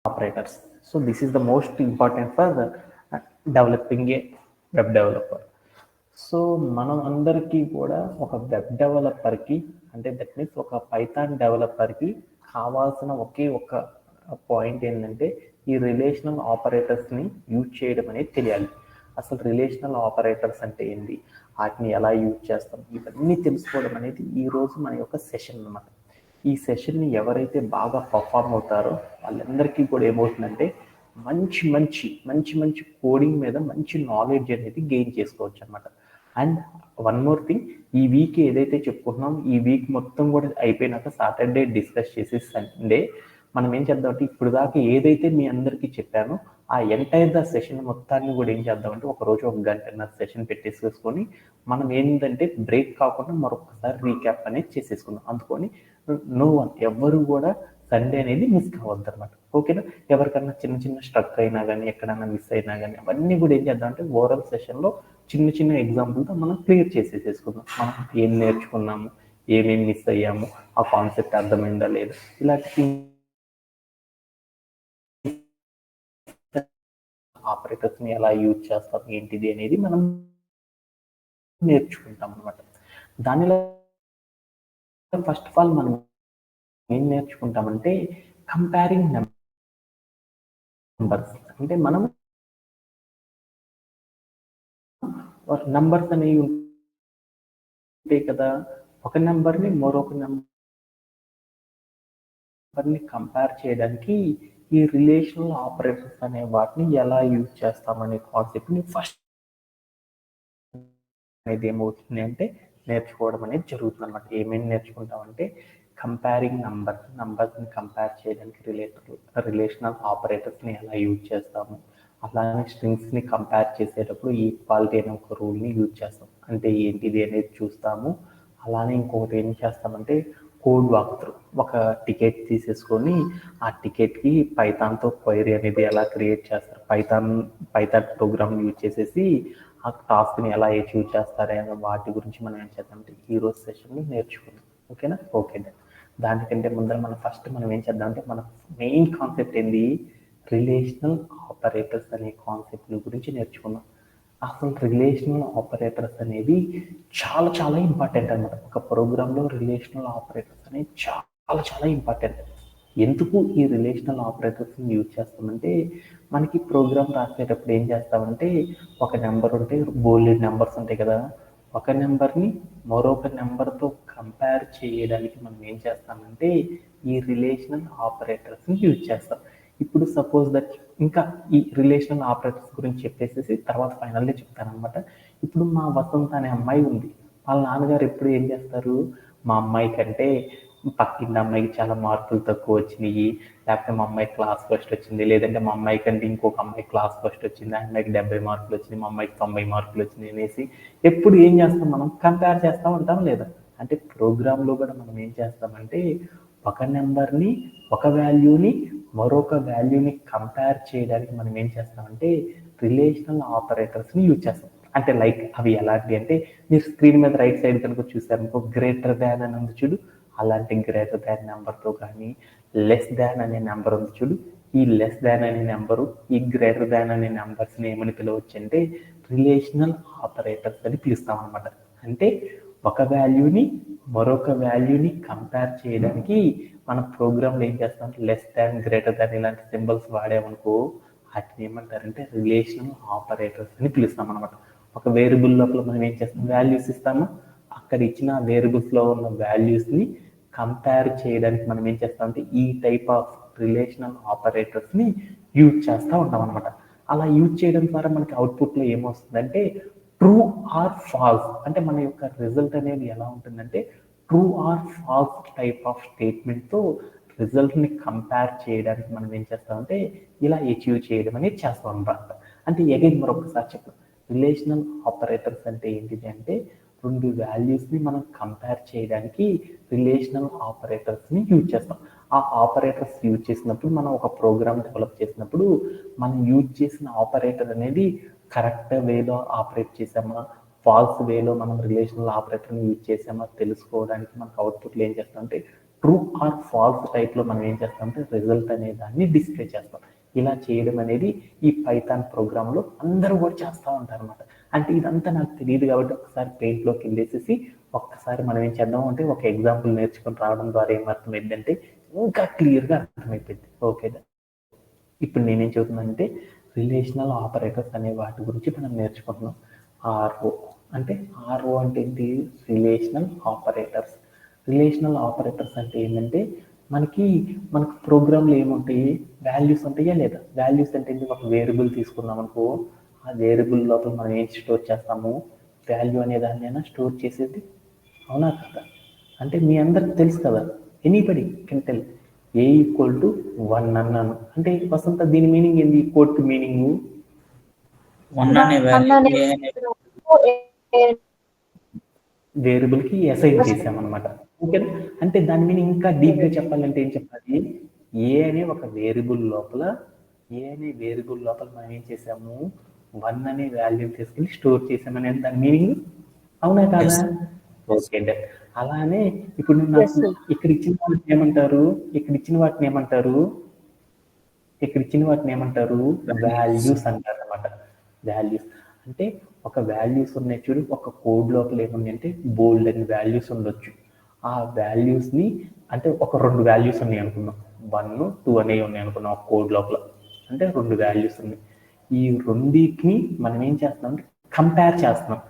operators. So this is the most important for developing a web developer. So మనం అందరికీ కూడా ఒక web డెవలపర్కి అంటే దట్ మీన్స్ ఒక పైథాన్ డెవలపర్కి కావాల్సిన ఒకే ఒక పాయింట్ ఏంటంటే ఈ రిలేషనల్ ఆపరేటర్స్ని యూజ్ చేయడం అనేది తెలియాలి. అసలు రిలేషనల్ ఆపరేటర్స్ అంటే ఏంటి, వాటిని ఎలా యూజ్ చేస్తాం, ఇవన్నీ తెలుసుకోవడం అనేది ఈరోజు మన యొక్క సెషన్ అన్నమాట. ఈ సెషన్ని ఎవరైతే బాగా పర్ఫామ్ అవుతారో వాళ్ళందరికీ కూడా ఏమవుతుందంటే మంచి మంచి మంచి మంచి కోడింగ్ మీద మంచి నాలెడ్జ్ అనేది గెయిన్ చేసుకోవచ్చు అనమాట. అండ్ వన్ మోర్ థింగ్, ఈ వీక్ ఏదైతే చెప్పుకుంటున్నాం ఈ వీక్ మొత్తం కూడా అయిపోయినాక సాటర్డే డిస్కస్ చేసి సండే మనం ఏం చేద్దామంటే ఇప్పుడు దాకా ఏదైతే మీ అందరికీ చెప్పానో ఆ ఎంటైర్ ద సెషన్ మొత్తాన్ని కూడా ఏం చేద్దామంటే ఒకరోజు 1 గంటన్నర సెషన్ పెట్టేసుకొని మనం ఏంటంటే బ్రేక్ కాకుండా మరొకసారి రీక్యాప్ అనేది చేసేసుకుందాం. అందుకని నో వన్ ఎవరు కూడా సండే అనేది మిస్ కావద్దు అనమాట. ఓకేనా? ఎవరికన్నా చిన్న చిన్న స్ట్రక్ అయినా కానీ ఎక్కడైనా మిస్ అయినా కానీ అవన్నీ కూడా ఏం చేద్దాం అంటే ఓవరాల్ సెషన్లో చిన్న చిన్న ఎగ్జాంపుల్తో మనం క్లియర్ చేసేసుకుందాం. మనం ఏం నేర్చుకున్నాము, ఏమేమి మిస్ అయ్యాము, ఆ కాన్సెప్ట్ అర్థమైందా లేదా, ఇలాంటి ఆపరేటర్స్ని ఎలా యూజ్ చేస్తాం ఏంటిది అనేది మనం నేర్చుకుంటాం అనమాట. దానిలో ఫస్ట్ ఆఫ్ ఆల్ మనం ఏం నేర్చుకుంటామంటే కంపేరింగ్ నెంబర్స్. అంటే మనం నంబర్స్ అనేవి ఉంటాయి కదా, ఒక నెంబర్ని మరొక నెంబర్ని కంపేర్ చేయడానికి ఈ రిలేషనల్ ఆపరేటర్స్ అనే వాటిని ఎలా యూజ్ చేస్తామనే కాన్సెప్ట్ని ఫస్ట్ అనేది ఏమవుతుంది అంటే నేర్చుకోవడం అనేది జరుగుతుంది అనమాట. ఏమేమి నేర్చుకుంటామంటే కంపేరింగ్ నంబర్స్ని కంపేర్ చేయడానికి రిలేషనల్ ఆపరేటర్స్ని ఎలా యూజ్ చేస్తాము, అలానే స్ట్రింగ్స్ని కంపేర్ చేసేటప్పుడు ఈక్వాలిటీ అనే ఒక రూల్ని యూజ్ చేస్తాం. అంటే ఏంటిది అనేది చూస్తాము. అలానే ఇంకొకటి ఏం చేస్తామంటే కోడ్ వాక్ త్రూ, ఒక టికెట్ తీసేసుకొని ఆ టికెట్కి పైథాన్తో క్వైరీ అనేది ఎలా క్రియేట్ చేస్తారు, పైథాన్ ప్రోగ్రామ్ యూజ్ చేసేసి ఆ టాస్క్ని ఎలా అచీవ్ చేస్తారే వాటి గురించి మనం ఏం చేద్దామంటే ఈరోజు సెషన్లో నేర్చుకుందాం. ఓకేనా? ఓకే. దానికంటే ముందర మనం ఏం చేద్దామంటే మన మెయిన్ కాన్సెప్ట్ ఏంది, రిలేషనల్ ఆపరేటర్స్ అనే కాన్సెప్ట్ గురించి నేర్చుకుందాం. అసలు రిలేషనల్ ఆపరేటర్స్ అనేది చాలా చాలా ఇంపార్టెంట్ అనమాట. ఒక ప్రోగ్రాంలో రిలేషనల్ ఆపరేటర్స్ అనేవి చాలా చాలా ఇంపార్టెంట్. ఎందుకు ఈ రిలేషనల్ ఆపరేటర్స్ని యూజ్ చేస్తామంటే మనకి ప్రోగ్రామ్ రాసేటప్పుడు ఏం చేస్తామంటే ఒక నెంబర్ ఉంటే బోల్డ్ నెంబర్స్ ఉంటాయి కదా, ఒక నెంబర్ని మరొక నెంబర్తో కంపేర్ చేయడానికి మనం ఏం చేస్తామంటే ఈ రిలేషనల్ ఆపరేటర్స్ని యూజ్ చేస్తాం. ఇప్పుడు సపోజ్ దట్ ఇంకా ఈ రిలేషనల్ ఆపరేటర్స్ గురించి చెప్పేసి తర్వాత ఫైనల్గా చెప్తాను అనమాట. ఇప్పుడు మా వసంత అనే అమ్మాయి ఉంది. వాళ్ళ నాన్నగారు ఎప్పుడు ఏం చేస్తారు, మా అమ్మాయి కంటే పక్కింటి అమ్మాయికి చాలా మార్కులు తక్కువ వచ్చినాయి, లేకపోతే మా అమ్మాయి క్లాస్ ఫస్ట్ వచ్చింది, లేదంటే మా అమ్మాయి కంటే ఇంకొక అమ్మాయి క్లాస్ ఫస్ట్ వచ్చింది, ఆ అమ్మాయికి 70 మార్కులు వచ్చినాయి, మా అమ్మాయికి 90 మార్కులు వచ్చినాయి అనేసి ఎప్పుడు ఏం చేస్తాం, మనం కంపేర్ చేస్తూ ఉంటాం లేదా? అంటే ప్రోగ్రాంలో కూడా మనం ఏం చేస్తామంటే ఒక నెంబర్ని, ఒక వాల్యూని మరొక వాల్యూని కంపేర్ చేయడానికి మనం ఏం చేస్తామంటే రిలేషనల్ ఆపరేటర్స్ని యూజ్ చేస్తాం. అంటే లైక్ అవి ఎలాంటివి అంటే మీరు స్క్రీన్ మీద రైట్ సైడ్ కనుక చూసారనుకో గ్రేటర్ దాన్ అని ఉంది చూడు, అలాంటి గ్రేటర్ దాన్ నెంబర్తో కానీ లెస్ దాన్ అనే నెంబర్ ఉంది చూడు, ఈ లెస్ దాన్ అనే నెంబరు ఈ గ్రేటర్ దాన్ అనే నెంబర్స్ని ఏమని పిలవచ్చు అంటే రిలేషనల్ ఆపరేటర్స్ అని పిలుస్తాం అనమాట. అంటే ఒక వాల్యూని మరొక వాల్యూని కంపేర్ చేయడానికి మన ప్రోగ్రాంలో ఏం చేస్తాం, లెస్ దాన్, గ్రేటర్ దాన్ ఇలాంటి సింబల్స్ వాడామనుకో వాటిని ఏమంటారంటే రిలేషనల్ ఆపరేటర్స్ అని పిలుస్తాం అనమాట. ఒక వేరియబుల్ లోపల మనం ఏం చేస్తాం, వాల్యూస్ ఇస్తాము, అక్కడ ఇచ్చిన వేరియబుల్స్లో ఉన్న వాల్యూస్ని కంపేర్ చేయడానికి మనం ఏం చేస్తామంటే ఈ టైప్ ఆఫ్ రిలేషనల్ ఆపరేటర్స్ని యూజ్ చేస్తూ ఉంటాం అనమాట. అలా యూజ్ చేయడం ద్వారా మనకి అవుట్పుట్లో ఏమొస్తుందంటే ట్రూ ఆర్ ఫాల్స్, అంటే మన యొక్క రిజల్ట్ అనేది ఎలా ఉంటుందంటే true or false type of స్టేట్మెంట్తో రిజల్ట్ని కంపేర్ చేయడానికి మనం ఏం చేస్తామంటే ఇలా అచీవ్ చేయడం అనేది చేస్తాం అనమాట. అంటే అగైన్ మరొకసారి చెప్పు, రిలేషనల్ ఆపరేటర్స్ అంటే ఏంటిది అంటే రెండు వాల్యూస్ని మనం కంపేర్ చేయడానికి రిలేషనల్ ఆపరేటర్స్ని యూజ్ చేస్తాం. ఆ ఆపరేటర్స్ యూజ్ చేసినప్పుడు మనం ఒక ప్రోగ్రామ్ డెవలప్ చేసినప్పుడు మనం యూజ్ చేసిన ఆపరేటర్ అనేది కరెక్ట్ వేలో ఆపరేట్ చేసామా, ఫాల్స్ వేలో మనం రిలేషనల్ ఆపరేటర్ని యూజ్ చేసామా తెలుసుకోవడానికి మనకు అవుట్పుట్లో ఏం చేస్తామంటే ట్రూ ఆర్ ఫాల్స్ టైప్లో మనం ఏం చేస్తామంటే రిజల్ట్ అనే దాన్ని డిస్ప్లే చేస్తాం. ఇలా చేయడం అనేది ఈ పైథాన్ ప్రోగ్రాంలో అందరూ కూడా చేస్తూ ఉంటారు అనమాట. అంటే ఇదంతా నాకు తెలియదు కాబట్టి ఒకసారి పెయింట్లోకి వెళ్ళేసేసి ఒక్కసారి మనం ఏం చేద్దాం అంటే ఒక ఎగ్జాంపుల్ నేర్చుకొని రావడం ద్వారా ఏమర్థమైందంటే ఇంకా క్లియర్గా అర్థమైపోయింది. ఓకే, ఇప్పుడు నేనేం చెబుతున్నానంటే రిలేషనల్ ఆపరేటర్స్ అనే వాటి గురించి మనం నేర్చుకుంటున్నాం. ఆర్ఓ అంటే ఏంటి? Relational operators. రిలేషనల్ ఆపరేటర్స్ అంటే ఏంటంటే మనకు ప్రోగ్రాంలు ఏముంటాయి? వాల్యూస్ ఉంటాయా లేదా? వాల్యూస్ అంటే ఏంటి? ఒక వేరియబుల్ తీసుకున్నాం అనుకో, ఆ వేరియబుల్ లోపల మనం ఏం స్టోర్ చేస్తాము? వాల్యూ అనే దాన్ని స్టోర్ చేసేది, అవునా కదా? అంటే మీ అందరికి తెలుసు కదా, anybody can tell a equal to 1 అన్నాను అంటే వసంత దీని మీనింగ్ ఏంది? కోడ్ మీనింగ్ 1 అనే వాల్యూ వేరియబుల్ కి అసైన్ చేసామన్నమాట. ఓకేనా? అంటే దాని మీనింగ్ ఇంకా డీప్ గా చెప్పాలంటే ఏం చెప్పాలి? ఏ అనే ఒక వేరియబుల్ లోపల మనం ఏం చేసాము? 1 అనే వాల్యూ తీసుకెళ్ళి స్టోర్ చేసామని దాని మీనింగ్, అవునా కాదా? ఓకే, అలానే ఇప్పుడు నాకు ఇక్కడ ఇచ్చిన వాటిని ఏమంటారు? వాల్యూస్ అంటారు అనమాట. వాల్యూస్ అంటే ఒక వాల్యూస్ ఉన్నాయి చూడు, ఒక కోడ్ లోపల ఏముంది అంటే బోల్డ్ అని వాల్యూస్ ఉండొచ్చు. ఆ వాల్యూస్ ని అంటే ఒక 2 వాల్యూస్ ఉన్నాయి అనుకున్నాం, 1, 2 అనేవి ఉన్నాయి అనుకున్నాం ఒక కోడ్ లోపల. అంటే 2 వాల్యూస్ ఉన్నాయి. ఈ రెండింటిని మనం ఏం చేస్తున్నాం అంటే కంపేర్ చేస్తున్నాం.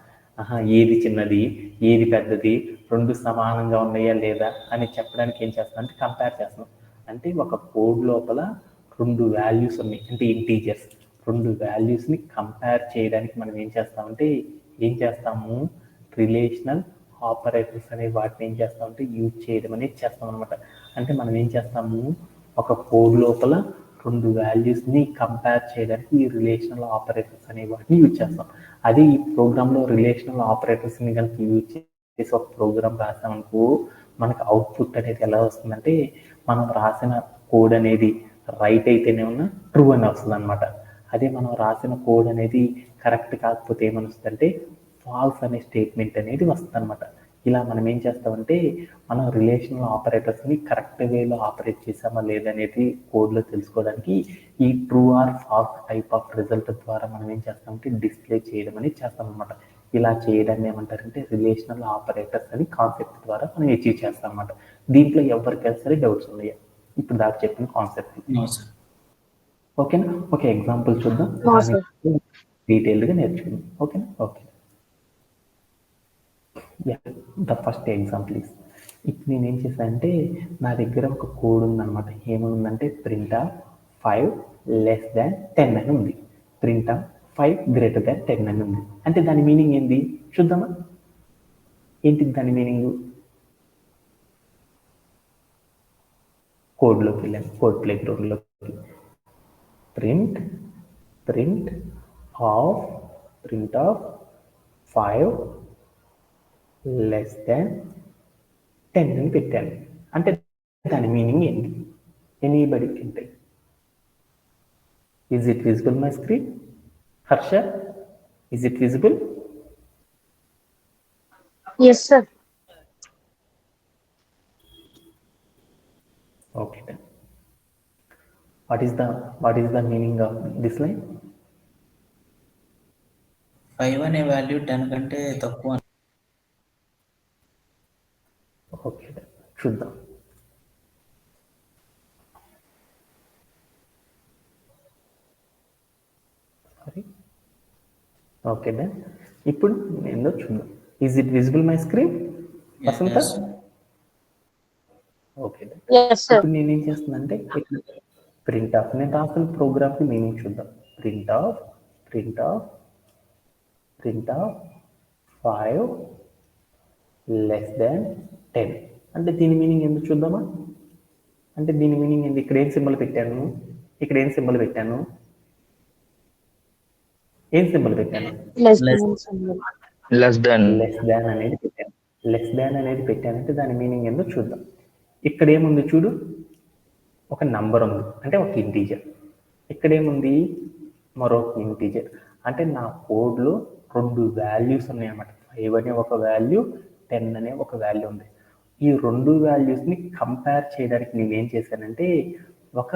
ఏది చిన్నది, ఏది పెద్దది, 2 సమానంగా ఉన్నాయా లేదా అని చెప్పడానికి ఏం చేస్తున్నాం అంటే కంపేర్ చేస్తున్నాం. అంటే ఒక కోడ్ లోపల 2 వాల్యూస్ ఉన్నాయి అంటే ఇంటీజర్స్. 2 వాల్యూస్ని కంపేర్ చేయడానికి మనం ఏం చేస్తాము? రిలేషనల్ ఆపరేటర్స్ అనే వాటిని ఏం చేస్తామంటే యూజ్ చేయడం అనేది చేస్తాం అనమాట. అంటే మనం ఏం చేస్తాము? ఒక కోడ్ లోపల 2 వాల్యూస్ని కంపేర్ చేయడానికి ఈ రిలేషనల్ ఆపరేటర్స్ అనే వాటిని యూజ్ చేస్తాం. అదే ఈ ప్రోగ్రాంలో రిలేషనల్ ఆపరేటర్స్ని కనుక యూజ్ చేసి ఒక ప్రోగ్రామ్ రాసామనుకో, మనకు అవుట్పుట్ అనేది ఎలా వస్తుందంటే మనం రాసిన కోడ్ అనేది రైట్ అయితేనే ఉన్న ట్రూ అని వస్తుంది అనమాట. అదే మనం రాసిన కోడ్ అనేది కరెక్ట్ కాకపోతే ఏమని వస్తుందంటే ఫాల్స్ అనే స్టేట్మెంట్ అనేది వస్తుంది అనమాట. ఇలా మనం ఏం చేస్తామంటే మనం రిలేషనల్ ఆపరేటర్స్ని కరెక్ట్ వేలో ఆపరేట్ చేసామా లేదనేది కోడ్లో తెలుసుకోవడానికి ఈ true or false type of result ద్వారా మనం ఏం చేస్తామంటే డిస్ప్లే చేయడం అనేది చేస్తాం అనమాట. ఇలా చేయడాన్ని ఏమంటారంటే రిలేషనల్ ఆపరేటర్స్ అని కాన్సెప్ట్ ద్వారా మనం అచీవ్ చేస్తాం అనమాట. దీంట్లో ఎవరికైనా సరే డౌట్స్ ఉన్నాయా ఇప్పుడు దాకా చెప్పిన కాన్సెప్ట్? ఓకేనా? ఒక ఎగ్జాంపుల్ చూద్దాం, డీటెయిల్డ్గా నేర్చుకుందాం. ఓకేనా? Okay, the first example is, ఇప్పుడు నేను ఏం చేశానంటే నా దగ్గర ఒక కోడ్ ఉందన్నమాట. ఏముందంటే ప్రింట్ ఆఫ్ 5 less than 10 అని ఉంది. ప్రింట్ ఆఫ్ 5 greater than 10 అని ఉంది. అంటే దాని మీనింగ్ ఏంది చూద్దామా? ఏంటిది దాని మీనింగ్? కోడ్లోకి వెళ్ళాను, కోడ్ ప్లే గ్రౌండ్లోకి. ప్రింట్ ఆఫ్ 5 less than 10 అని పెట్టాను. అంటే దాని మీనింగ్ ఏంటి? Anybody can tell. Is it visible my screen? Harsha, is it visible? Yes, sir. Okay then. What is the meaning of this line? 5 అనే value 10 కంటే తక్కువ. Okay then, చూద్దాం. Okay then, ఇప్పుడు నేను చూద్దాం. Is it visible my screen Vasantha? Okay then, ఇప్పుడు నేనేం చేస్తున్నానంటే ప్రింట్ ఆఫ్, నేను రాసిన ప్రోగ్రామ్కి మీనింగ్ చూద్దాం. ప్రింట్ ఆఫ్ 5 less than 10 అంటే దీని మీనింగ్ ఎందుకు చూద్దామా? అంటే దీని మీనింగ్ ఏంది? ఇక్కడ ఏం సింబల్ పెట్టాను? ఏం సింబల్ పెట్టాను? లెస్ దాన్ అనేది పెట్టాను. లెస్ దాన్ అనేది పెట్టానంటే దాని మీనింగ్ ఏందో చూద్దాం. ఇక్కడ ఏముంది చూడు, ఒక నంబర్ ఉంది అంటే ఒక ఇంటీజర్. ఇక్కడ ఏముంది? మరొక ఇంటీజర్. అంటే నా కోడ్లో 2 వాల్యూస్ ఉన్నాయి అన్నమాట. 5 అనే ఒక వాల్యూ, 10 అనే ఒక వాల్యూ ఉంది. ఈ రెండు వాల్యూస్ని కంపేర్ చేయడానికి నేను ఏం చేశానంటే ఒక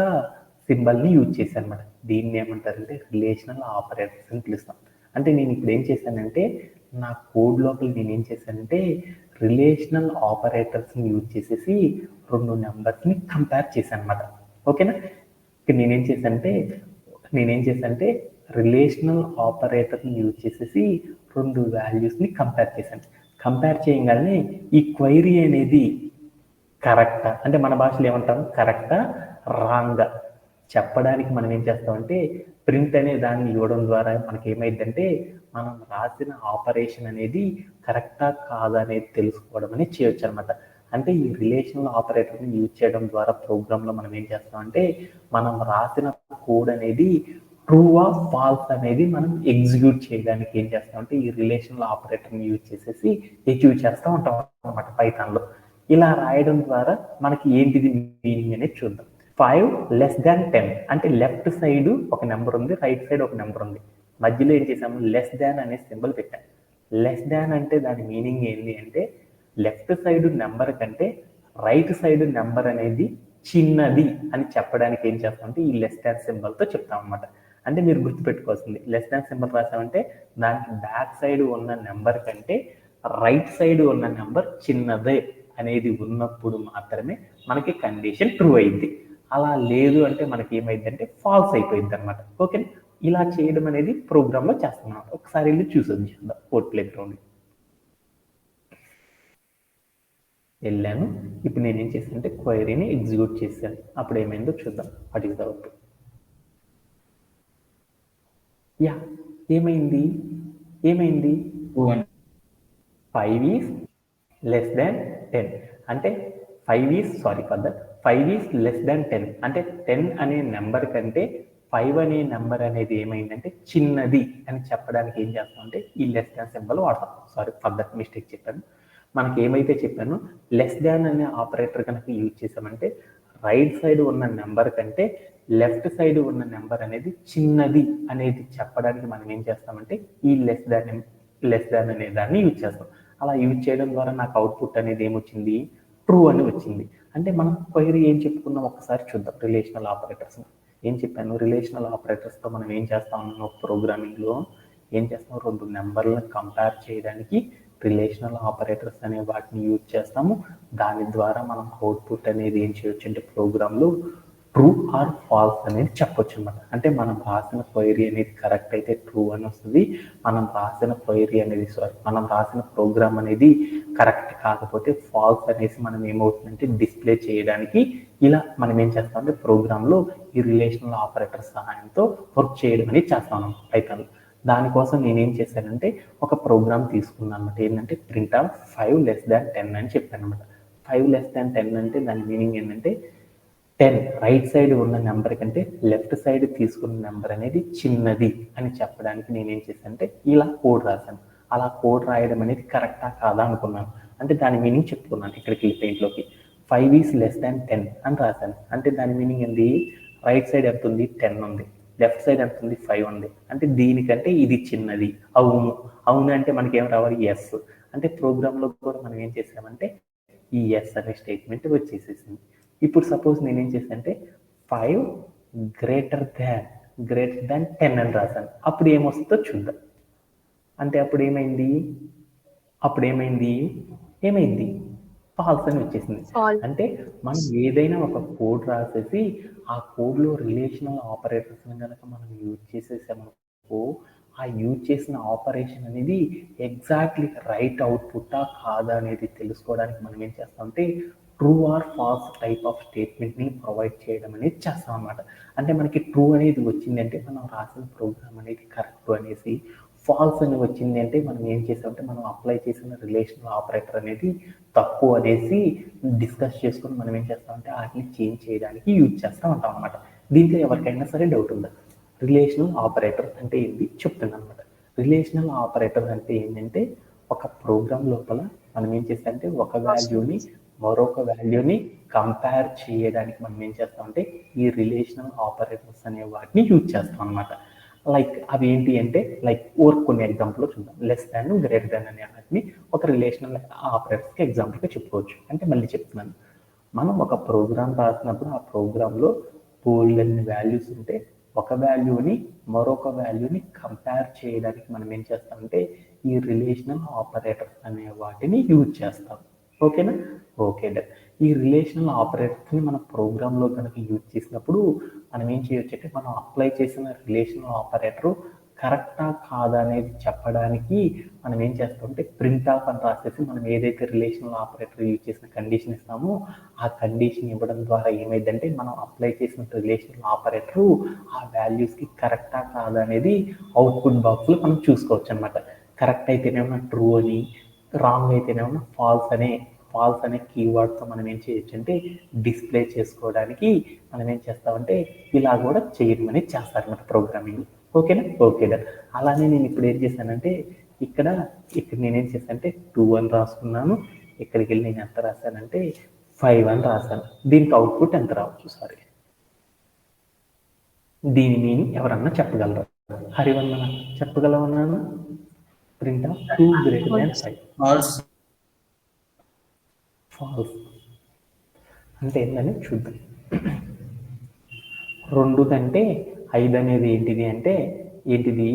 సింబల్ని యూజ్ చేశాను అనమాట. దీన్ని ఏమంటారంటే రిలేషనల్ ఆపరేటర్స్ అని పిలుస్తాం. అంటే నేను ఇప్పుడు ఏం చేశానంటే నా కోడ్ లోపల నేను ఏం చేశానంటే రిలేషనల్ ఆపరేటర్స్ని యూజ్ చేసేసి రెండు నెంబర్స్ని కంపేర్ చేశాను అనమాట. ఓకేనా? ఇక్కడ నేనేం చేశానంటే రిలేషనల్ ఆపరేటర్ని యూజ్ చేసేసి రెండు వాల్యూస్ని కంపేర్ చేశాను. కంపేర్ చేయగానే ఈ క్వైరీ అనేది కరెక్టా, అంటే మన భాషలో ఏమంటాం, కరెక్టా రాంగా చెప్పడానికి మనం ఏం చేస్తామంటే ప్రింట్ అనే దాన్ని ఇవ్వడం ద్వారా మనకి ఏమైందంటే మనం రాసిన ఆపరేషన్ అనేది కరెక్టా కాదా అనేది తెలుసుకోవడం అనేది చేయొచ్చు అనమాట. అంటే ఈ రిలేషనల్ ఆపరేటర్ని యూజ్ చేయడం ద్వారా ప్రోగ్రాంలో మనం ఏం చేస్తామంటే మనం రాసిన కోడ్ అనేది ట్రూ ఆర్ ఫాల్స్ అనేది మనం ఎగ్జిక్యూట్ చేయడానికి ఏం చేస్తామంటే ఈ రిలేషనల్ ఆపరేటర్ని యూజ్ చేసేసి ఎగ్జిక్యూట్ చేస్తూ ఉంటాం అనమాట పైథాన్లో. ఇలా రాయడం ద్వారా మనకి ఏంటిది మీనింగ్ అనేది చూద్దాం. 5 less than 10 అంటే లెఫ్ట్ సైడ్ ఒక నెంబర్ ఉంది, రైట్ సైడ్ ఒక నెంబర్ ఉంది, మధ్యలో ఏం చేసాము లెస్ దాన్ అనే సింబల్ పెట్టాం. లెస్ దాన్ అంటే దాని మీనింగ్ ఏంటి అంటే లెఫ్ట్ సైడ్ నెంబర్ కంటే రైట్ సైడ్ నెంబర్ అనేది చిన్నది అని చెప్పడానికి ఏం చేస్తామంటే ఈ లెస్ దాన్ సింబల్తో చెప్తాం అనమాట. అంటే మీరు గుర్తుపెట్టుకోవాల్సింది లెస్ దాన్ సింబల్ రాసామంటే దానికి బ్యాక్ సైడ్ ఉన్న నెంబర్ కంటే రైట్ సైడ్ ఉన్న నెంబర్ చిన్నదే అనేది ఉన్నప్పుడు మాత్రమే మనకి కండిషన్ ట్రూ అయింది. అలా లేదు అంటే మనకి ఏమైందంటే ఫాల్స్ అయిపోయింది అనమాట. ఓకే, ఇలా చేయడం అనేది ప్రోగ్రామ్ లో చేస్తున్నాం. ఒకసారి వెళ్ళి చూసొద్దాం కోడ్ ప్లే గ్రౌండ్. వెళ్ళాను. ఇప్పుడు నేను ఏం చేశానంటే క్వైరీని ఎగ్జిక్యూట్ చేశాను. అప్పుడు ఏమైందో చూద్దాం. What is the output? Yeah, ఏమైంది 5 ఈజ్ లెస్ దాన్ 10 అంటే 5 ఈజ్ లెస్ దాన్ 10 అంటే 10 అనే నెంబర్ కంటే 5 అనే నెంబర్ అనేది ఏమైందంటే చిన్నది అని చెప్పడానికి ఏం చేస్తామంటే ఈ లెస్ దాన్ సింబల్ వాడతాం. సారీ ఫర్ దట్ మిస్టేక్ చెప్పాను. మనకి ఏమైతే చెప్పాను లెస్ దాన్ అనే ఆపరేటర్ కనుక యూజ్ చేసామంటే రైట్ సైడ్ ఉన్న నెంబర్ కంటే లెఫ్ట్ సైడ్ ఉన్న నెంబర్ అనేది చిన్నది అనేది చెప్పడానికి మనం ఏం చేస్తామంటే ఈ లెస్ దాన్ అనే దాన్ని యూజ్ చేస్తాం. అలా యూజ్ చేయడం ద్వారా నాకు అవుట్పుట్ అనేది ఏమొచ్చింది, ట్రూ అని వచ్చింది. అంటే మనం క్వైరీ ఏం చెప్పుకున్నాం ఒకసారి చూద్దాం. రిలేషనల్ ఆపరేటర్స్ ఏం చెప్పాను, రిలేషనల్ ఆపరేటర్స్తో మనం ఏం చేస్తా ఉన్నాం ప్రోగ్రామింగ్లో ఏం చేస్తాం, రెండు నెంబర్లను కంపేర్ చేయడానికి రిలేషనల్ ఆపరేటర్స్ అనే వాటిని యూజ్ చేస్తాము. దాని ద్వారా మనం అవుట్పుట్ అనేది ఏం చేయొచ్చు అంటే ప్రోగ్రాంలో ట్రూ ఆర్ ఫాల్స్ అనేది చెప్పొచ్చు అనమాట. అంటే మనం రాసిన క్వైరీ అనేది కరెక్ట్ అయితే ట్రూ అని వస్తుంది, మనం రాసిన ప్రోగ్రామ్ అనేది కరెక్ట్ కాకపోతే ఫాల్స్ అనేసి మనం ఏమవుతుందంటే డిస్ప్లే చేయడానికి ఇలా మనం ఏం చేస్తామంటే ప్రోగ్రాంలో ఈ రిలేషనల్ ఆపరేటర్ సహాయంతో వర్క్ చేయడం అనేది చేస్తాం పైథాన్లో. దానికోసం నేనేం చేశానంటే ఒక ప్రోగ్రామ్ తీసుకున్నాను అనమాట. ఏంటంటే ప్రింట్ ఆఫ్ 5 less than 10 అని చెప్పాను అనమాట. 5 less than 10 అంటే దాని మీనింగ్ ఏంటంటే 10 రైట్ సైడ్ ఉన్న నెంబర్ కంటే లెఫ్ట్ సైడ్ తీసుకున్న నెంబర్ అనేది చిన్నది అని చెప్పడానికి నేనేం చేశానంటే ఇలా కోడ్ రాశాను. అలా కోడ్ రాయడం అనేది కరెక్టా కాదా అనుకున్నాను. అంటే దాని మీనింగ్ చెప్పుకున్నాను. ఇక్కడికి వెళ్ళి పెయింట్లోకి 5 ఈజ్ లెస్ దాన్ 10 అని రాశాను. అంటే దాని మీనింగ్ ఏంటి, రైట్ సైడ్ ఎంత ఉంది 10 ఉంది, లెఫ్ట్ సైడ్ ఎంత ఉంది 5 ఉంది, అంటే దీనికంటే ఇది చిన్నది. అవును అంటే మనకి ఏం రావాలి, ఎస్. అంటే ప్రోగ్రాంలో కూడా మనం ఏం చేసామంటే ఈ ఎస్ అనే స్టేట్మెంట్ వచ్చేసేసింది. ఇప్పుడు సపోజ్ నేనేం చేశానంటే 5 గ్రేటర్ దాన్ 10 అని రాశాను. అప్పుడు ఏమొస్తుందో చూద్దాం. అంటే అప్పుడు ఏమైంది ఫాల్స్ అని వచ్చేసింది. అంటే మనం ఏదైనా ఒక కోడ్ రాసేసి ఆ కోడ్లో రిలేషనల్ ఆపరేటర్స్ కనుక మనం యూజ్ చేసేసామనుకో ఆ యూజ్ చేసిన ఆపరేషన్ అనేది ఎగ్జాక్ట్లీ రైట్ అవుట్పుట్టా కాదా అనేది తెలుసుకోవడానికి మనం ఏం చేస్తామంటే true or false type of స్టేట్మెంట్ని ప్రొవైడ్ చేయడం అనేది చేస్తాం అనమాట. అంటే మనకి ట్రూ అనేది వచ్చింది అంటే మనం రాసిన ప్రోగ్రామ్ అనేది కరెక్ట్ అనేసి, ఫాల్స్ అని వచ్చింది అంటే మనం ఏం చేసామంటే మనం అప్లై చేసిన రిలేషనల్ ఆపరేటర్ అనేది తప్పు అనేసి డిస్కస్ చేసుకొని మనం ఏం చేస్తామంటే వాటిని చేంజ్ చేయడానికి యూజ్ చేస్తూ ఉంటాం అనమాట. దీంట్లో ఎవరికైనా సరే డౌట్ ఉందా? రిలేషనల్ ఆపరేటర్ అంటే ఏంటి చెప్తున్నాను అనమాట. రిలేషనల్ ఆపరేటర్ అంటే ఏంటంటే ఒక ప్రోగ్రామ్ లోపల మనం ఏం చేస్తామంటే ఒక వాల్యూని మరొక వాల్యూని కంపేర్ చేయడానికి మనం ఏం చేస్తామంటే ఈ రిలేషనల్ ఆపరేటర్స్ అనే వాటిని యూజ్ చేస్తాం అనమాట. లైక్ అవి ఏంటి అంటే లైక్ కొన్ని ఎగ్జాంపుల్ చూద్దాం. లెస్ దాన్, గ్రేటర్ దాన్ అనే వాటిని ఒక రిలేషనల్ ఆపరేటర్స్కి ఎగ్జాంపుల్గా చెప్పుకోవచ్చు. అంటే మళ్ళీ చెప్తున్నాను, మనం ఒక ప్రోగ్రామ్ రాసినప్పుడు ఆ ప్రోగ్రాంలో బోల్డన్ని వాల్యూస్ ఉంటే ఒక వాల్యూని మరొక వాల్యూని కంపేర్ చేయడానికి మనం ఏం చేస్తామంటే ఈ రిలేషనల్ ఆపరేటర్స్ అనే వాటిని యూజ్ చేస్తాం. ఓకేనా? Okay done. ఈ రిలేషనల్ ఆపరేటర్స్ని మన ప్రోగ్రాంలో కనుక యూజ్ చేసినప్పుడు మనం ఏం చేయొచ్చు అంటే మనం అప్లై చేసిన రిలేషనల్ ఆపరేటరు కరెక్టా కాదా అనేది చెప్పడానికి మనం ఏం చేస్తామంటే ప్రింట్ ఆఫ్ అని రాసేసి మనం ఏదైతే రిలేషనల్ ఆపరేటర్ యూజ్ చేసిన కండిషన్ ఇస్తామో ఆ కండిషన్ ఇవ్వడం ద్వారా ఏమైందంటే మనం అప్లై చేసిన రిలేషనల్ ఆపరేటరు ఆ వాల్యూస్కి కరెక్టా కాదా అనేది అవుట్పుట్ బాక్స్లో మనం చూసుకోవచ్చు అనమాట. కరెక్ట్ అయితేనేమో ట్రూ అని, రాంగ్ అయితేనేమో ఫాల్స్ అనే కీవర్డ్తో మనం ఏం చేయొచ్చు అంటే డిస్ప్లే చేసుకోవడానికి మనం ఏం చేస్తామంటే ఇలా కూడా చేయడం అనేది చేస్తారన్నమాట ప్రోగ్రామింగ్. ఓకేనా? Okay done. అలానే నేను ఇప్పుడు ఏం చేశానంటే ఇక్కడ నేనేం చేశానంటే 2 అని రాసుకున్నాను. ఇక్కడికి వెళ్ళి నేను ఎంత రాశానంటే 5 అని రాశాను. దీనికి అవుట్పుట్ ఎంత రావచ్చు? సారీ, దీని మీనింగ్ ఎవరన్నా చెప్పగలరా? హరివర్మ చెప్పగలవన్నా? Print of 2 greater than 5. False అంటే ఏంటని చూద్దాం. 2 కంటే 5 అనేది ఏంటిది అంటే ఏంటిది?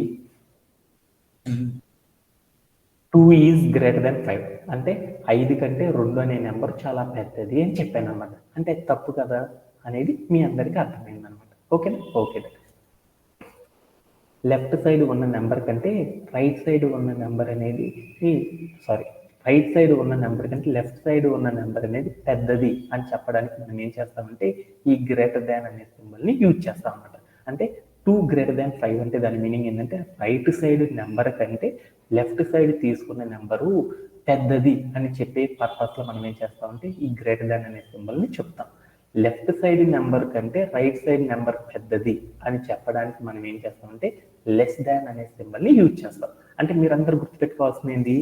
2 ఈజ్ గ్రేటర్ దాన్ 5 అంటే 5 కంటే 2 అనే నెంబర్ చాలా పెద్దది అని చెప్పాను అనమాట. అంటే తప్పు కదా అనేది మీ అందరికీ అర్థమైంది అనమాట. ఓకేనా? ఓకే. లెఫ్ట్ సైడ్ ఉన్న నెంబర్ కంటే రైట్ సైడ్ ఉన్న నెంబర్ అనేది రైట్ సైడ్ ఉన్న నెంబర్ కంటే లెఫ్ట్ సైడ్ ఉన్న నెంబర్ అనేది పెద్దది అని చెప్పడానికి మనం ఏం చేస్తామంటే ఈ గ్రేటర్ దాన్ అనే సింబల్ని యూజ్ చేస్తాం అనమాట. అంటే 2 గ్రేటర్ దాన్ 5 అంటే దాని మీనింగ్ ఏంటంటే రైట్ సైడ్ నెంబర్ కంటే లెఫ్ట్ సైడ్ తీసుకున్న నెంబరు పెద్దది అని చెప్పే పర్పస్లో మనం ఏం చేస్తామంటే ఈ గ్రేటర్ దాన్ అనే సింబల్ని చెప్తాం. లెఫ్ట్ సైడ్ నెంబర్ కంటే రైట్ సైడ్ నెంబర్ పెద్దది అని చెప్పడానికి మనం ఏం చేస్తామంటే లెస్ దాన్ అనే సింబల్ని యూజ్ చేస్తాం. అంటే మీరందరూ గుర్తుపెట్టుకోవాల్సింది ఏంటి?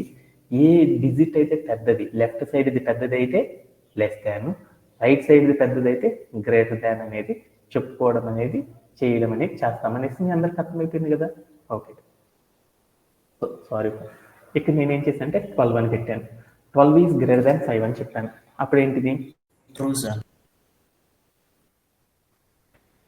ఏ డిజిట్ అయితే పెద్దది, లెఫ్ట్ సైడ్ ఇది పెద్దది అయితే లెస్ దాన్, రైట్ సైడ్ ఇది పెద్దది అయితే గ్రేటర్ దాన్ అనేది చెప్పుకోవడం అనేది చేయడం అనేది చేస్తామనేసి మీ అందరికి అర్థమైపోయింది కదా? Okay, sorry. ఇక్కడ నేనేం చేశాను అంటే 12 అని పెట్టాను. 12 ఈజ్ గ్రేటర్ దాన్ 5 అని చెప్పాను. అప్పుడు ఏంటిది? True sir.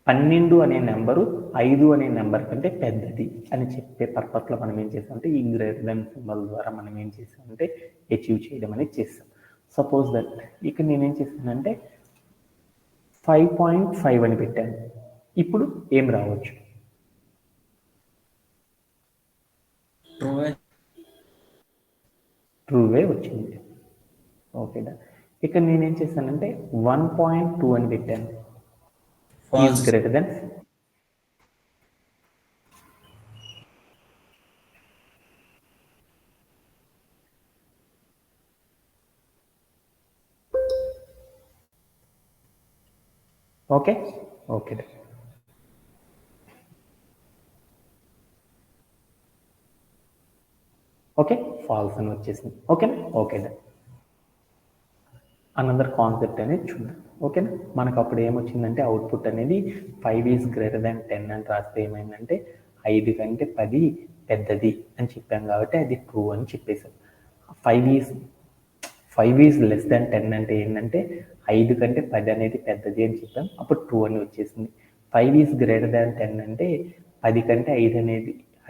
12 అనే నెంబరు 5 అనే నెంబర్ కంటే పెద్దది అని చెప్పే పర్పస్లో మనం ఏం చేసామంటే ఈ గ్రేటర్ దాన్ సింబల్ ద్వారా మనం ఏం చేసామంటే అచీవ్ చేయడం అనేది చేసాం. సపోజ్ దట్ ఇక్కడ నేనేం చేశానంటే 5.5 అని పెట్టాను. ఇప్పుడు ఏం రావచ్చు? ట్రూవే వచ్చింది. ఓకే, ఇక్కడ నేనేం చేశానంటే 1.2 అని పెట్టాను. Is greater than okay. Okay, okay, false అని వచ్చేసింది. ఓకేనా? ఓకే, అనదర్ కాన్సెప్ట్ అనేది చూద్దాం. ఓకేనా? మనకు అప్పుడు ఏమొచ్చిందంటే అవుట్పుట్ అనేది 5 ఈజ్ గ్రేటర్ దాన్ 10 అని రాస్తే ఏమైందంటే 5 కంటే 10 పెద్దది అని చెప్పాం కాబట్టి అది ట్రూ అని చెప్పేసాం. 5 ఈజ్ లెస్ దాన్ 10 అంటే ఏంటంటే 5 కంటే 10 అనేది పెద్దది అని చెప్పాం, అప్పుడు ట్రూ అని వచ్చేసింది. 5 ఈజ్ గ్రేటర్ దాన్ 10 అంటే 10 కంటే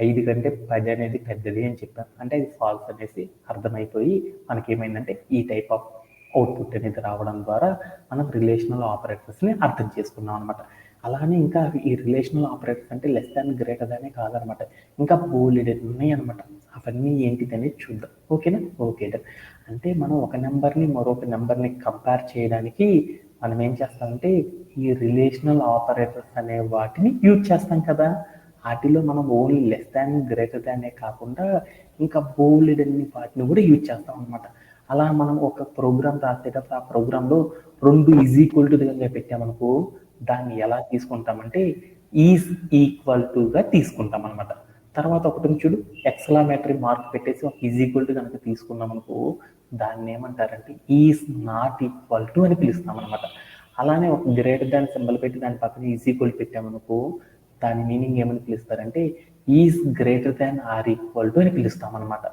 5 కంటే 10 అనేది పెద్దది అని చెప్పాం, అంటే అది ఫాల్స్ అనేసి అర్థమైపోయి మనకేమైందంటే ఈ టైప్ ఆఫ్ అవుట్పుట్ అనేది రావడం ద్వారా మనం రిలేషనల్ ఆపరేటర్స్ని అర్థం చేసుకున్నాం అనమాట. అలానే ఇంకా ఈ రిలేషనల్ ఆపరేటర్స్ అంటే లెస్ దాన్ గ్రేటర్ దానే కాదనమాట, ఇంకా బోలెడ్ ఉన్నాయి అనమాట. అవన్నీ ఏంటిదనేది చూద్దాం. ఓకేనా? ఓకే, అంటే మనం ఒక నెంబర్ని మరొక నెంబర్ని కంపేర్ చేయడానికి మనం ఏం చేస్తామంటే ఈ రిలేషనల్ ఆపరేటర్స్ అనే వాటిని యూజ్ చేస్తాం కదా. వాటిలో మనం ఓన్లీ లెస్ దాన్ గ్రేటర్ దానే కాకుండా ఇంకా బోలెడ్ అన్ని వాటిని కూడా యూజ్ చేస్తాం అనమాట. అలా మనం ఒక ప్రోగ్రామ్ రాసేటప్పుడు ఆ ప్రోగ్రాంలో 2 ఈజ్ ఈక్వల్ టు దగ్గర పెట్టామనుకో దాన్ని ఎలా తీసుకుంటామంటే ఈజ్ ఈక్వల్ టుగా తీసుకుంటాం అనమాట. తర్వాత ఒకటి చూడు, ఎక్స్క్లమేటరీ మార్క్ పెట్టేసి ఒక ఈజ్ ఈక్వల్ టు కనుక తీసుకున్నాం అనుకో దాన్ని ఏమంటారంటే ఈజ్ నాట్ ఈక్వల్ టు అని పిలుస్తాం అనమాట. అలానే ఒక గ్రేటర్ దాన్ సింబల్ పెట్టి దాని పక్కన ఈజ్ ఈక్వల్ పెట్టామనుకో దాని మీనింగ్ ఏమని పిలుస్తారంటే is greater than or equal to అని పిలుస్తాం అనమాట.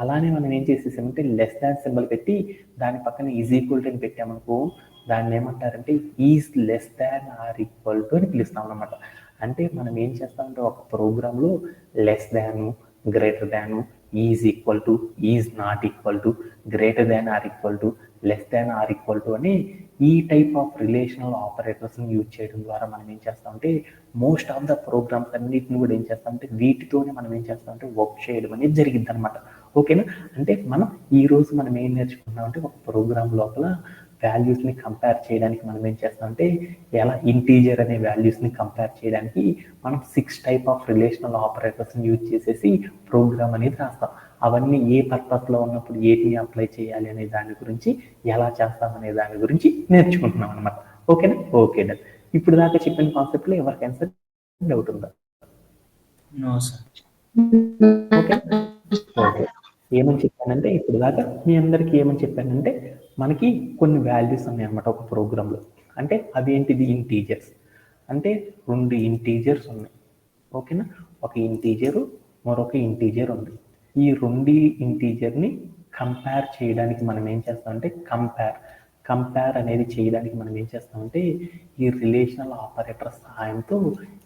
అలానే మనం ఏం చేసేసామంటే లెస్ దాన్ సింబల్ పెట్టి దాని పక్కన ఈజ్ ఈక్వల్ టు అని పెట్టామనుకో దాన్ని ఏమంటారంటే is less than or equal to అని పిలుస్తాం అనమాట. అంటే మనం ఏం చేస్తామంటే ఒక ప్రోగ్రాంలో less Dan, greater Dan, is equal to, is not equal to, greater than or equal to, less than or equal to అని ఈ టైప్ ఆఫ్ రిలేషనల్ ఆపరేటర్స్ని యూజ్ చేయడం ద్వారా మనం ఏం చేస్తామంటే మోస్ట్ ఆఫ్ ద ప్రోగ్రామ్స్ అన్నిటిని కూడా ఏం చేస్తామంటే వీటితోనే మనం ఏం చేస్తామంటే వర్క్ చేయడం అనేది జరిగింది అనమాట. ఓకేనా? అంటే ఈరోజు మనం ఏం నేర్చుకున్నామంటే ఒక ప్రోగ్రామ్ లోపల వాల్యూస్ని కంపేర్ చేయడానికి మనం ఏం చేస్తామంటే ఎలా ఇంటీజర్ అనే వాల్యూస్ని కంపేర్ చేయడానికి మనం 6 టైప్ ఆఫ్ రిలేషనల్ ఆపరేటర్స్ని యూజ్ చేసేసి ప్రోగ్రామ్ అనేది రాస్తాం. అవన్నీ ఏ పర్పస్లో ఉన్నప్పుడు ఏటిని అప్లై చేయాలి అనే దాని గురించి, ఎలా చేస్తామనే దాని గురించి నేర్చుకుంటున్నాం అనమాట. ఓకేనా? Okay done. ఇప్పుడు దాకా చెప్పిన కాన్సెప్ట్లో ఎవరికైనా సరే డౌట్ ఉందా? No sir. Okay okay. ఏమని చెప్పానంటే ఇప్పుడు దాకా మీ అందరికీ ఏమని చెప్పానంటే మనకి కొన్ని వాల్యూస్ ఉన్నాయన్నమాట ఒక ప్రోగ్రాంలో. అంటే అవి ఏంటిది? ఇంటీజర్స్. అంటే 2 ఇంటీజర్స్ ఉన్నాయి. ఓకేనా? ఒక ఇంటీజరు, మరొక ఇంటీజర్ ఉంది. ఈ 2 ఇంటీజర్ని కంపేర్ చేయడానికి మనం ఏం చేస్తామంటే కంపేర్ అనేది చేయడానికి మనం ఏం చేస్తామంటే ఈ రిలేషనల్ ఆపరేటర్ సహాయంతో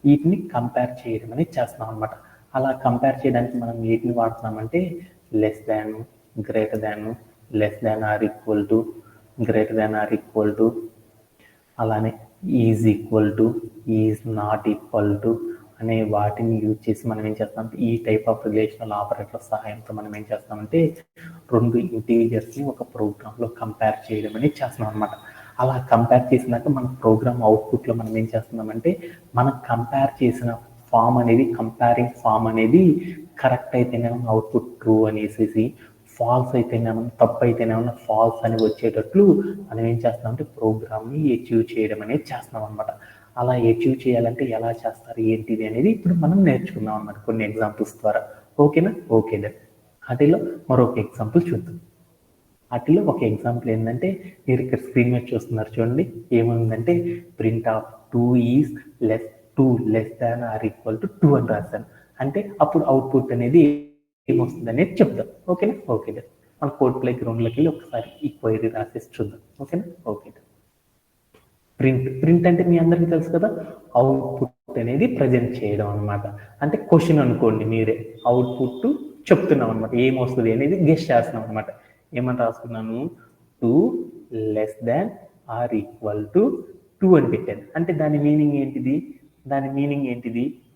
వీటిని కంపేర్ చేయడం అనేది చేస్తాం అనమాట. అలా కంపేర్ చేయడానికి మనం వీటిని వాడుతున్నామంటే less than, greater than, less than or equal to, greater than or equal to, అలానే is equal to, is not equal to అనే వాటిని యూజ్ చేసి మనం ఏం చేస్తామంటే ఈ టైప్ ఆఫ్ రిలేషనల్ ఆపరేటర్ సహాయంతో మనం ఏం చేస్తామంటే 2 ఇంటీజర్స్ని ఒక ప్రోగ్రాంలో కంపేర్ చేయడం అనేది చేస్తున్నాం అనమాట. అలా కంపేర్ చేసినాక మన ప్రోగ్రామ్ అవుట్పుట్లో మనం ఏం చేస్తున్నామంటే మనం కంపేర్ చేసిన ఫామ్ అనేది, కంపేరింగ్ ఫామ్ అనేది కరెక్ట్ అయితేనేమో అవుట్పుట్ ట్రూ అనేసి, ఫాల్స్ అయితేనేమో, తప్పు అయితేనేమో ఫాల్స్ అని వచ్చేటట్లు మనం ఏం చేస్తామంటే ప్రోగ్రామ్ని అచీవ్ చేయడం అనేది చేస్తున్నాం అనమాట. అలా అచీవ్ చేయాలంటే ఎలా చేస్తారు ఏంటిది అనేది ఇప్పుడు మనం నేర్చుకుందాం అన్నమాట కొన్ని ఎగ్జాంపుల్స్ ద్వారా. ఓకేనా? Okay done. వాటిలో మరొక ఎగ్జాంపుల్ చూద్దాం. వాటిలో ఒక ఎగ్జాంపుల్ ఏంటంటే మీరు ఇక్కడ స్క్రీన్ మీద చూస్తున్నారు చూడండి. ఏముందంటే print of 2 is less than or equal to 2 అని రాశాను. అంటే అప్పుడు అవుట్పుట్ అనేది ఏమొస్తుంది అనేది చెప్తాం. ఓకేనా? Okay done. మన కోడ్ ప్లే గ్రౌండ్లోకి వెళ్ళి ఒకసారి ఈ క్వైరీ రాసేసి చూద్దాం. ఓకేనా? Okay done. ప్రింట్ అంటే మీ అందరికీ తెలుసు కదా, అవుట్పుట్ అనేది ప్రజెంట్ చేయడం అనమాట. అంటే క్వశ్చన్ అనుకోండి, మీరే అవుట్పుట్ చెప్తున్నాం అనమాట, ఏమొస్తుంది అనేది గెస్ చేస్తున్నాం అనమాట. ఏమని రాసుకున్నాను? 2 less than or equal to 2 అని పెట్టాను. అంటే దాని మీనింగ్ ఏంటిది?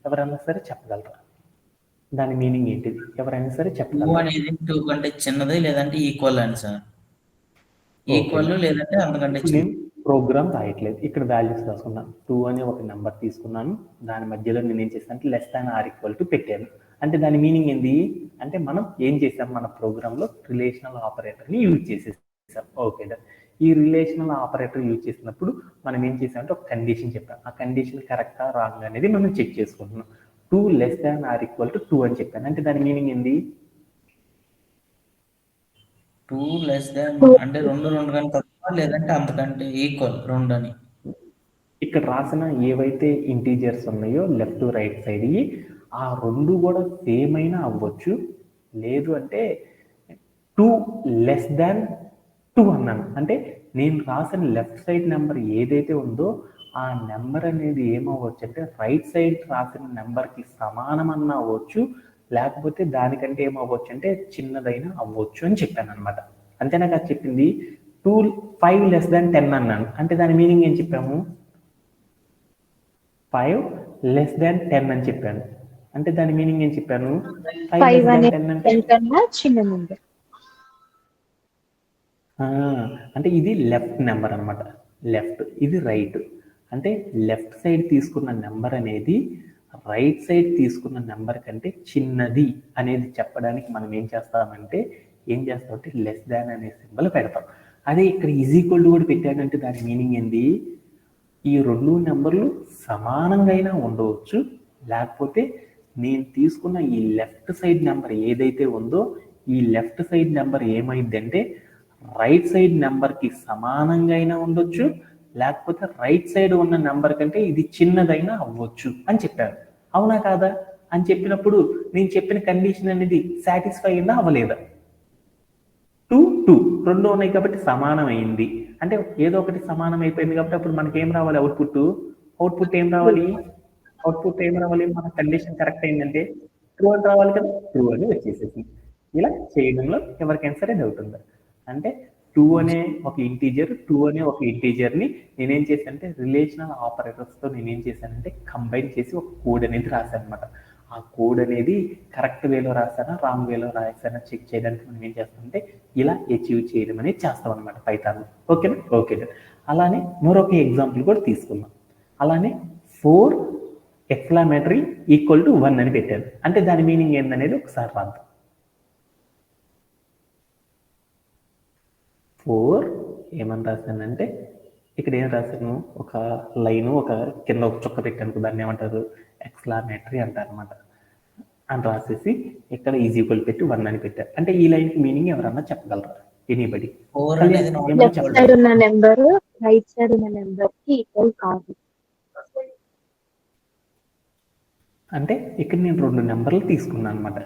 ఎవరైనా సరే చెప్పగలరా? దాని మీనింగ్ ఏంటిది? ఎవరైనా సరే 2 చెప్పగలరా? అనేది 2 కంటే చిన్నది లేదంటే ఈక్వల్ అని సార్. ఈక్వల్ లేదంటే అంతకంటే ఇప్పుడు నేను ప్రోగ్రామ్ రాయట్లేదు, ఇక్కడ వాల్యూస్ రాసుకున్నాను. 2 అనే ఒక నెంబర్ తీసుకున్నాను, దాని మధ్యలో నేను ఏం చేశాను అంటే less than or equal to పెట్టాను. అంటే దాని మీనింగ్ ఏంది అంటే మనం ఏం చేసాం, మన ప్రోగ్రాంలో రిలేషనల్ ఆపరేటర్ని యూజ్ చేసేసాం. Okay done. ఈ రిలేషనల్ ఆపరేటర్ యూజ్ చేసినప్పుడు మనం ఏం చేసామంటే ఒక కండిషన్ చెప్పాం. ఆ కండిషన్ కరెక్టా రాంగ్ అనేది మనం చెక్ చేసుకుంటున్నాం. 2 less than or equal to 2 అని చెప్పాను. అంటే దాని మీనింగ్ ఏంది? 2 లెస్ దాన్ అంటే 2 కంటే తక్కువ లేదంటే అంతకంటే ఈక్వల్ 2 అని. ఇక్కడ రాసిన ఏవైతే ఇంటీజర్స్ ఉన్నాయో లెఫ్ట్ రైట్ సైడ్ ఆ 2 కూడా సేమ్ అయినా అవ్వచ్చు, లేదు అంటే 2 లెస్ దాన్ 2 అన్నాను. అంటే నేను రాసిన లెఫ్ట్ సైడ్ నెంబర్ ఏదైతే ఉందో ఆ నెంబర్ అనేది ఏమవ్వచ్చు అంటే రైట్ సైడ్ రాసిన నెంబర్కి సమానం అన్న అవ్వచ్చు, లేకపోతే దానికంటే ఏమవ్వచ్చు అంటే చిన్నదైనా అవ్వచ్చు అని చెప్పాను అనమాట. అంతేనా కాదు చెప్పింది? 5 లెస్ దాన్ 10 అన్నాను. అంటే దాని మీనింగ్ ఏం చెప్పాము? 5 లెస్ దాన్ 10 అని చెప్పాను. అంటే దాని మీనింగ్ ఏం చెప్పాను? 5 లెస్ దాన్ 10 అంటే చిన్న నెంబర్. అంటే ఇది లెఫ్ట్ నెంబర్ అనమాట, లెఫ్ట్, ఇది రైట్. అంటే లెఫ్ట్ సైడ్ తీసుకున్న నెంబర్ అనేది రైట్ సైడ్ తీసుకున్న నెంబర్ కంటే చిన్నది అనేది చెప్పడానికి మనం ఏం చేస్తామంటే లెస్ దాన్ అనే సింబల్ పెడతాం. అదే ఇక్కడ ఈజ్ ఈక్వల్ టు కూడా పెట్టానంటే దాని మీనింగ్ ఏంది? ఈ 2 నెంబర్లు సమానంగా అయినా ఉండవచ్చు, లేకపోతే నేను తీసుకున్న ఈ లెఫ్ట్ సైడ్ నెంబర్ ఏదైతే ఉందో ఈ లెఫ్ట్ సైడ్ నెంబర్ ఏమైంది అంటే రైట్ సైడ్ నెంబర్కి సమానంగా అయినా ఉండొచ్చు, లేకపోతే రైట్ సైడ్ ఉన్న నెంబర్ కంటే ఇది చిన్నదైనా అవ్వచ్చు అని చెప్పారు. అవునా కాదా అని చెప్పినప్పుడు నేను చెప్పిన కండిషన్ అనేది సాటిస్ఫై అయిందా అవ్వలేదా? 2 2 రెండు ఉన్నాయి కాబట్టి సమానం అయింది. అంటే ఏదో ఒకటి సమానం అయిపోయింది కాబట్టి అప్పుడు మనకి ఏం రావాలి? అవుట్పుట్ ఏం రావాలి? మన కండిషన్ కరెక్ట్ అయిందంటే ట్రూ అని రావాలి కదా, ట్రూ అని వచ్చేసేసి. ఇలా చేయడంలో ఎవరికైనా సరే డౌట్ ఉందా? అంటే 2 అనే ఒక ఇంటీజర్ ని నేనేం చేశానంటే రిలేషనల్ ఆపరేటర్స్ తో నేనేం చేశానంటే కంబైన్ చేసి ఒక కోడ్ అనేది రాశాను అనమాట. ఆ కోడ్ అనేది కరెక్ట్ వేలో రాసానా రాంగ్ వేలో రాసానా చెక్ చేయడానికి మనం ఏం చేస్తామంటే ఇలా అచీవ్ చేయడం అనేది చేస్తాం అనమాట పైథాన్. ఓకేనా? ఓకే. అలానే మరొక ఎగ్జాంపుల్ కూడా తీసుకుందాం. అలానే 4 ఎక్స్క్లమేటరీ ఈక్వల్ టు 1 అని పెట్టాను. అంటే దాని మీనింగ్ ఏందనేది ఒకసారి రాద్దాం. 4 ఏమని రాశానంటే ఇక్కడ ఏం రాశాను? ఒక లైన్ ఒక కింద ఒక చుక్క పెట్టాను, దాన్ని ఏమంటారు? ఎక్స్క్లమేటరీ అంటారు అనమాట. అని రాసేసి ఇక్కడ ఈజ్ ఈక్వల్ పెట్టి 1 అని పెట్టారు. అంటే ఈ లైన్ కి మీనింగ్ ఎవరన్నా చెప్పగలరా? ఎనీబడి? లెఫ్ట్ సైడ్ ఉన్న నెంబర్ రైట్ సైడ్ ఉన్న నెంబర్ కి ఈక్వల్ కాదు. అంటే ఇక్కడ నేను 2 నెంబర్లు తీసుకున్నాను అనమాట.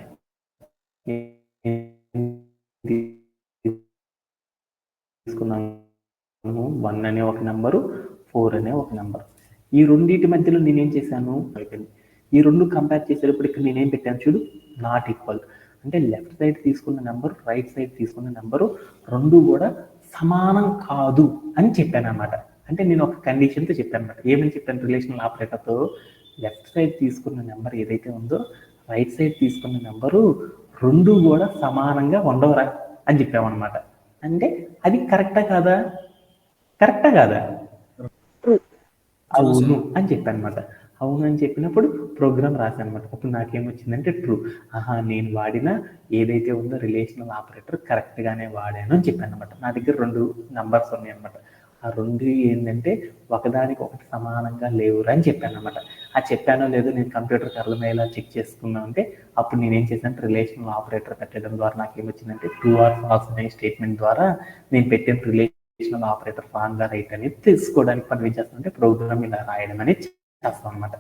తీసుకున్నాను 1 అనే ఒక నెంబరు, 4 అనే ఒక నెంబర్. ఈ రెండింటి మధ్యలో నేనేం చేశాను? ఈ రెండు కంపేర్ చేసేటప్పుడు ఇక్కడ నేనేం పెట్టాను చూడు, నాట్ ఈక్వల్. అంటే లెఫ్ట్ సైడ్ తీసుకున్న నెంబరు రైట్ సైడ్ తీసుకున్న నెంబరు రెండు కూడా సమానం కాదు అని చెప్పాను అనమాట. అంటే నేను ఒక కండిషన్తో చెప్పాను అనమాట. ఏమని చెప్పాను? రిలేషనల్ ఆపరేటర్తో లెఫ్ట్ సైడ్ తీసుకున్న నెంబర్ ఏదైతే ఉందో రైట్ సైడ్ తీసుకున్న నెంబరు రెండు కూడా సమానంగా ఉండవరా అని చెప్పామన్నమాట. అంటే అది కరెక్టా కాదా? అవును అని చెప్పాను అనమాట. అవును అని చెప్పినప్పుడు ప్రోగ్రామ్ రాశాను అనమాట. అప్పుడు నాకేమొచ్చిందంటే ట్రూ. నేను వాడిన ఏదైతే ఉందో రిలేషనల్ ఆపరేటర్ కరెక్ట్ గానే వాడాను అని చెప్పాను అనమాట. నా దగ్గర 2 నంబర్స్ ఉన్నాయి అనమాట. ఆ రెండు ఏంటంటే ఒకదానికి ఒకటి సమానంగా లేవురా అని చెప్పాను అనమాట. ఆ చెప్పానో లేదో నేను కంప్యూటర్కి అర్థమయ్యేలా చెక్ చేసుకున్నా అంటే అప్పుడు నేనేం చేశాను? రిలేషనల్ ఆపరేటర్ పెట్టడం ద్వారా నాకేమొచ్చిందంటే ట్రూ ఆర్ ఫాల్స్ అనే స్టేట్మెంట్ ద్వారా నేను పెట్టిన రిలేషనల్ ఆపరేటర్ రాంగ్ రైట్ అనేది తెలుసుకోవడానికి మనం ఏం చేస్తామంటే ప్రోగ్రామ్ ఇలా రాయడం అనేది చేస్తాం అనమాట.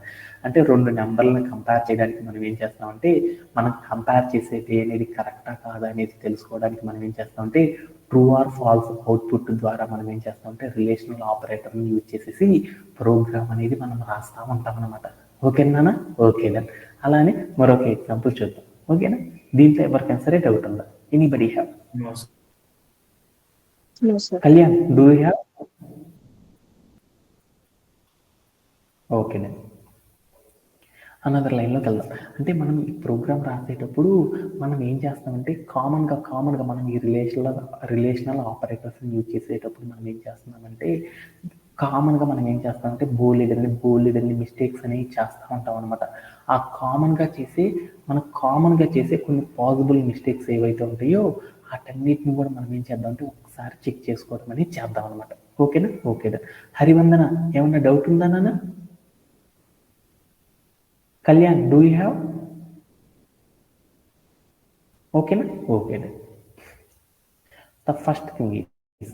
అంటే 2 నెంబర్లను కంపేర్ చేయడానికి మనం ఏం చేస్తామంటే మనం కంపేర్ చేసేది అనేది కరెక్టా కాదా అనేది తెలుసుకోవడానికి మనం ఏం చేస్తామంటే ట్రూ ఆర్ ఫాల్స్ అవుట్పుట్ ద్వారా మనం ఏం చేస్తామంటే రిలేషనల్ ఆపరేటర్ని యూజ్ చేసేసి ప్రోగ్రామ్ అనేది మనం రాస్తా ఉంటాం అనమాట. ఓకేనా? ఓకేనా? అలానే మరొక ఎగ్జాంపుల్ చూద్దాం. ఓకేనా? దీంట్లో ఎవరికైనా సరే డౌట్ ఉందా? Anybody have? Kalyan, do you have? ఓకేనండి. అనదర్ లైన్లోకి వెళ్దాం. అంటే మనం ఈ ప్రోగ్రామ్ రాసేటప్పుడు మనం ఏం చేస్తామంటే కామన్గా మనం ఈ రిలేషనల్ ఆపరేటర్స్ని యూజ్ చేసేటప్పుడు మనం ఏం చేస్తున్నామంటే కామన్గా మనం ఏం చేస్తామంటే బోలెడన్ని మిస్టేక్స్ అనేవి చేస్తూ ఉంటాం అనమాట. ఆ కామన్గా చేసే కొన్ని పాసిబుల్ మిస్టేక్స్ ఏవైతే ఉంటాయో వాటన్నిటిని కూడా మనం ఏం చేద్దామంటే ఒకసారి చెక్ చేసుకోవడం అనేది చేద్దాం అనమాట. ఓకేనా? హరివందన, ఏమన్నా డౌట్ ఉందా నాన్న? Kalyan, do you have? ఓకేనా? ద ఫస్ట్ థింగ్ ఈజ్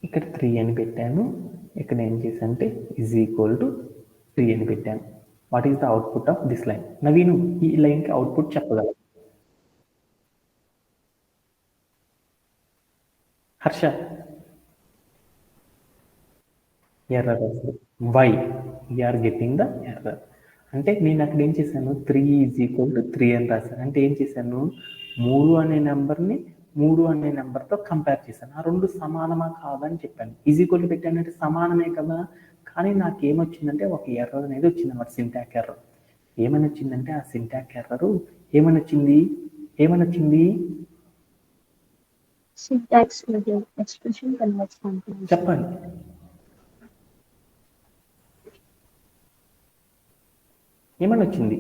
ఇక్కడ 3 అని పెట్టాను. ఇక్కడ ఏం చేశానంటే ఈజ్ ఈక్వల్ టు 3 అని పెట్టాను. What is the output of this line? Naveen, ఈ లైన్కి అవుట్పుట్ చెప్పగలరు? హర్ష, ఎర్రర్ వస్తుంది. Why are getting the error? అంటే నేను అక్కడ ఏం చేశాను? 3 ఈజ్ ఈక్వల్ టు 3 అని రాశాను. అంటే ఏం చేశాను? 3 అనే నెంబర్ని 3 అనే నెంబర్తో కంపేర్ చేశాను. ఆ రెండు సమానమా కాదని చెప్పాను. ఈజ్ ఈక్వల్ టు పెట్టానంటే సమానమే కదా. కానీ నాకేమొచ్చిందంటే ఒక ఎర్రర్ అనేది వచ్చింది అన్నమాట, సింటాక్ ఎర్రర్. ఏమని వచ్చిందంటే ఆ సింటాక్ ఎర్రర్ ఏమని వచ్చింది? సింటాక్స్ ఎక్స్ప్రెషన్ కన్వర్ట్స్ అంటున్నాను. చెప్పండి. ఏమని వచ్చింది?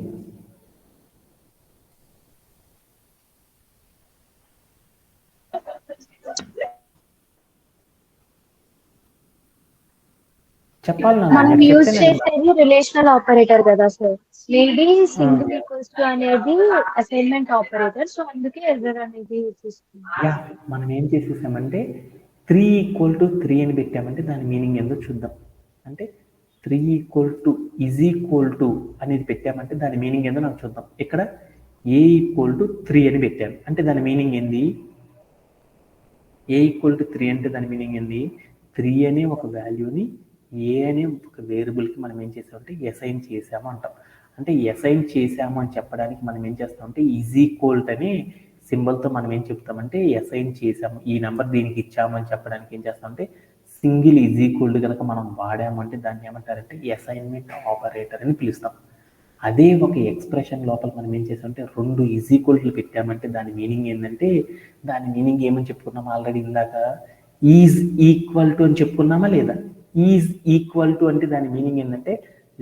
చెప్పాలి నాన్న, మనం మీరు యూజ్ చెప్తే నేను చేసేది రిలేషనల్ ఆపరేటర్ కదా sir. Maybe single equals to అనేది అసైన్మెంట్ ఆపరేటర్, సో అందుకే ఎర్రర్ అనేది చూస్తుంది. యా మనం ఏం చేసేసామంటే 3 = 3 అని పెట్టామంటే దాని మీనింగ్ ఏందో చూద్దాం. అంటే 3 = అనేది పెట్టామంటే దాని మీనింగ్ ఏందో నాకు చూద్దాం. ఇక్కడ a = 3 అని పెట్టాను అంటే దాని మీనింగ్ ఏంది? a = 3 అంటే దాని మీనింగ్ ఏంది? 3 అనే ఒక వాల్యూని a అనే ఒక వేరియబుల్కి మనం ఏం చేసామంటే అసైన్ చేసాము అంటాం. అంటే అసైన్ చేసాము అని చెప్పడానికి మనం ఏం చేస్తామంటే = అనే సింబల్తో మనం ఏం చెప్తామంటే అసైన్ చేసాము, ఈ నెంబర్ దీనికి ఇచ్చాము అని చెప్పడానికి ఏం చేస్తామంటే సింగిల్ = కనుక మనం వాడామంటే దాన్ని ఏమంటారంటే అసైన్మెంట్ ఆపరేటర్ అని పిలుస్తాం. అదే ఒక ఎక్స్ప్రెషన్ లోపల మనం ఏం చేసామంటే 2 ఈక్వల్లు పెట్టామంటే దాని మీనింగ్ ఏంటంటే, దాని మీనింగ్ ఏమని చెప్పుకున్నాం ఆల్రెడీ ఇందాక? ఈజ్ ఈక్వల్ టు అని చెప్పుకున్నామా లేదా? ఈజ్ ఈక్వల్ టు అంటే దాని మీనింగ్ ఏంటంటే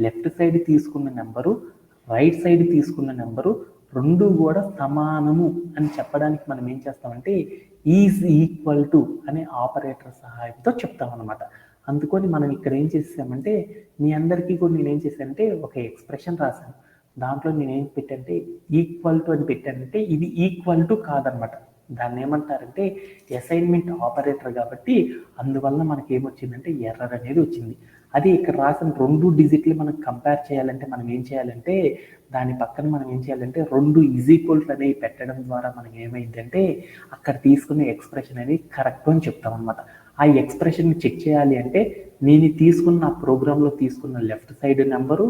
లెఫ్ట్ సైడ్ తీసుకున్న నెంబరు రైట్ సైడ్ తీసుకున్న నెంబరు రెండు కూడా సమానము అని చెప్పడానికి మనం ఏం చేస్తామంటే ఈజ్ ఈక్వల్ టు అనే ఆపరేటర్ సహాయంతో చెప్తాం అనమాట. అందుకని మనం ఇక్కడ ఏం చేసామంటే మీ అందరికీ కూడా నేను ఏం చేశానంటే ఒక ఎక్స్ప్రెషన్ రాశాను. దాంట్లో నేను ఏం పెట్టంటే ఈక్వల్ టు అని పెట్టానంటే ఇది ఈక్వల్ టు కాదనమాట. దాన్ని ఏమంటారంటే అసైన్మెంట్ ఆపరేటర్ కాబట్టి అందువల్ల మనకి ఏమొచ్చిందంటే ఎర్రర్ అనేది వచ్చింది. అది ఇక్కడ రాసిన 2 డిజిట్లు మనం కంపేర్ చేయాలంటే మనం ఏం చేయాలంటే దాని పక్కన మనం ఏం చేయాలంటే 2 ఈక్వల్స్ అనేవి పెట్టడం ద్వారా మనం ఏమైందంటే అక్కడ తీసుకునే ఎక్స్ప్రెషన్ అనేది కరెక్ట్ అని చెప్తాం అనమాట. ఆ ఎక్స్ప్రెషన్ని చెక్ చేయాలి అంటే నేను తీసుకున్న ఆ ప్రోగ్రాంలో తీసుకున్న left side number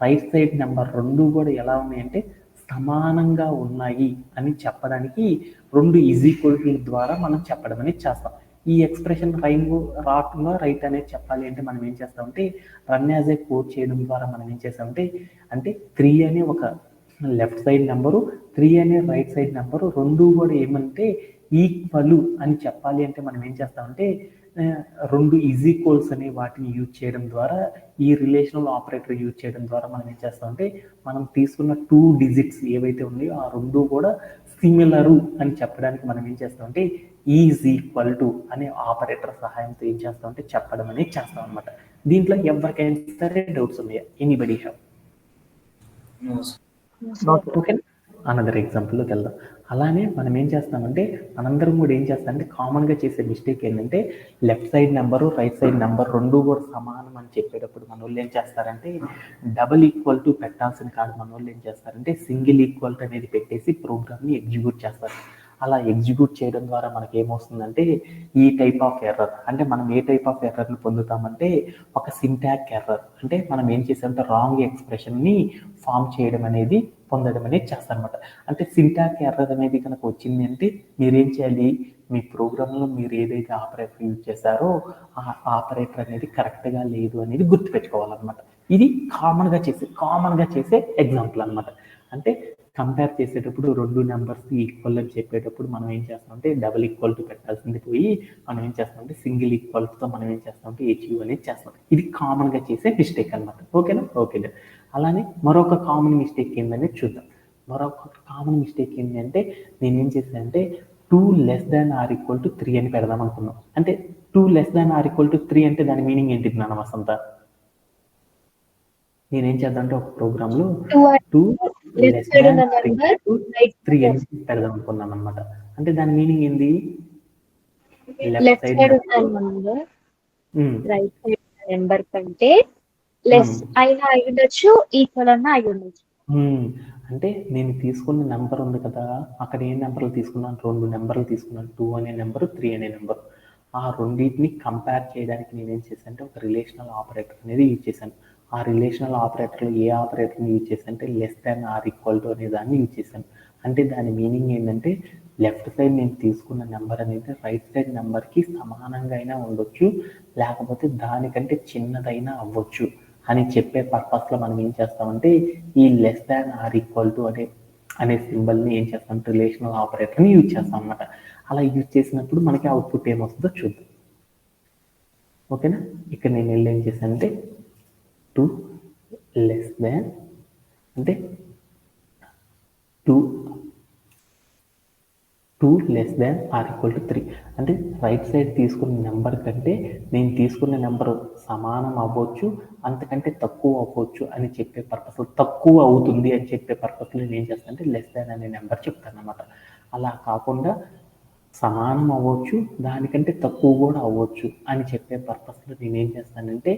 right side number రెండు కూడా ఎలా ఉన్నాయంటే సమానంగా ఉన్నాయి అని చెప్పడానికి 2 ఈక్వల్స్ ద్వారా మనం చెప్పడం అనేది చేస్తాం. ఈ ఎక్స్ప్రెషన్ రాంగ్ రైట్ అనేది చెప్పాలి అంటే మనం ఏం చేస్తామంటే రన్ యాజ్ ఏ కోడ్ చేయడం ద్వారా మనం ఏం చేస్తామంటే అంటే 3 అనే ఒక లెఫ్ట్ సైడ్ నెంబరు 3 అనే రైట్ సైడ్ నెంబరు రెండు కూడా ఏమంటే ఈక్వల్ అని చెప్పాలి అంటే మనం ఏం చేస్తామంటే 2 ఈక్వల్స్ అనే వాటిని యూజ్ చేయడం ద్వారా ఈ రిలేషనల్ ఆపరేటర్ యూజ్ చేయడం ద్వారా మనం ఏం చేస్తామంటే మనం తీసుకున్న 2 డిజిట్స్ ఏవైతే ఉన్నాయో ఆ రెండు కూడా సిమిలరు అని చెప్పడానికి మనం ఏం చేస్తామంటే ఈజ్ ఈక్వల్ టు అనే ఆపరేటర్ సహాయంతో ఏం చేస్తామంటే చెప్పడం అనేది చేస్తాం అనమాట. దీంట్లో ఎవరికైనా సరే డౌట్స్ ఉన్నాయా? Anybody have? ఓకే, అనదర్ ఎగ్జాంపుల్లోకి వెళ్దాం. అలానే మనం ఏం చేస్తామంటే మనందరం కూడా ఏం చేస్తామంటే కామన్గా చేసే మిస్టేక్ ఏంటంటే left side number right side number రెండు కూడా సమానం అని చెప్పేటప్పుడు మన వాళ్ళు ఏం చేస్తారంటే డబుల్ ఈక్వల్ టు పెట్టాల్సిన కాదు మన వాళ్ళు ఏం చేస్తారంటే సింగిల్ ఈక్వల్ టు అనేది పెట్టేసి ప్రోగ్రామ్ని ఎగ్జిక్యూట్ చేస్తారు. అలా ఎగ్జిక్యూట్ చేయడం ద్వారా మనకి ఏమొస్తుందంటే ఈ టైప్ ఆఫ్ ఎర్రర్. అంటే మనం ఏ టైప్ ఆఫ్ ఎర్రర్ని పొందుతామంటే ఒక సింటాక్ ఎర్రర్. అంటే మనం ఏం చేసామంటే రాంగ్ ఎక్స్ప్రెషన్ని ఫామ్ చేయడం అనేది పొందడం అనేది చేస్తారనమాట. అంటే సింటాక్ ఎర్రర్ అనేది కనుక వచ్చింది అంటే మీరేం చేయాలి? మీ ప్రోగ్రాంలో మీరు ఏదైతే ఆపరేటర్ యూజ్ చేశారో ఆ ఆపరేటర్ అనేది కరెక్ట్గా లేదు అనేది గుర్తుపెట్టుకోవాలన్నమాట. ఇది కామన్గా చేసే ఎగ్జాంపుల్ అనమాట. అంటే కంపేర్ చేసేటప్పుడు 2 నెంబర్స్ ఈక్వల్ అని చెప్పేటప్పుడు మనం ఏం చేస్తామంటే డబుల్ ఈక్వల్ టు పెట్టాల్సింది పోయి మనం ఏం చేస్తామంటే సింగిల్ ఈక్వల్తో మనం ఏం చేస్తామంటే హెచ్యూ అనేది చేస్తాం. ఇది కామన్గా చేసే మిస్టేక్ అనమాట. ఓకేనా? ఓకే. అలానే మరొక కామన్ మిస్టేక్ ఏంటనేది చూద్దాం. మరొక కామన్ మిస్టేక్ ఏంటంటే నేనేం చేశానంటే 2 < 3 అని పెడదాం అనుకున్నాం. అంటే 2 < 3 అంటే దాని మీనింగ్ ఏంటి నాన్న వసంత? నేనేం చేద్దామంటే ఒక ప్రోగ్రాంలో 2 3 అని పెడదాం అనుకున్నాను అనమాట. అంటే దాని మీనింగ్ ఏంది? Left side number right side number కంటే లెస్ అయినా అయి ఉండొచ్చు, ఈక్వల్ అన్నా అయి ఉండొచ్చు. అంటే నేను తీసుకున్న నెంబర్ ఉంది కదా, అక్కడ ఏ నెంబర్లు తీసుకున్నాను? 2 నెంబర్లు తీసుకున్నాను. 2 అనే నెంబరు 3 అనే నెంబరు. ఆ రెండింటిని కంపేర్ చేయడానికి నేనేం చేశాను అంటే ఒక రిలేషనల్ ఆపరేటర్ అనేది యూజ్ చేశాను. ఆ రిలేషనల్ ఆపరేటర్లో ఏ ఆపరేటర్ని యూజ్ చేశాను అంటే < అనే దాన్ని యూజ్ చేశాను. అంటే దాని మీనింగ్ ఏంటంటే లెఫ్ట్ సైడ్ నేను తీసుకున్న నెంబర్ అనేది రైట్ సైడ్ నెంబర్కి సమానంగా అయినా ఉండొచ్చు, లేకపోతే దానికంటే చిన్నదైనా అవ్వచ్చు అని చెప్పే పర్పస్లో మనం ఏం చేస్తామంటే ఈ అనే సింబల్ని ఏం చేస్తామంటే రిలేషనల్ ఆపరేటర్ని యూజ్ చేస్తాం అనమాట. అలా యూజ్ చేసినప్పుడు మనకి అవుట్పుట్ ఏమొస్తుందో చూద్దాం. ఓకేనా? ఇక్కడ నేను ఏం చేశానంటే 2 అంటే 2 2 less than or equal to 3 అంటే రైట్ సైడ్ తీసుకున్న నెంబర్ కంటే నేను తీసుకున్న నెంబర్ సమానం అవ్వచ్చు, అంతకంటే తక్కువ అవ్వచ్చు అని చెప్పే పర్పస్, తక్కువ అవుతుంది అని చెప్పే పర్పస్లో నేను ఏం చేస్తానంటే లెస్ దాన్ అనే నెంబర్ చెప్తాను అనమాట. అలా కాకుండా సమానం అవ్వచ్చు, దానికంటే తక్కువ కూడా అవ్వచ్చు అని చెప్పే పర్పస్లో నేను ఏం చేస్తానంటే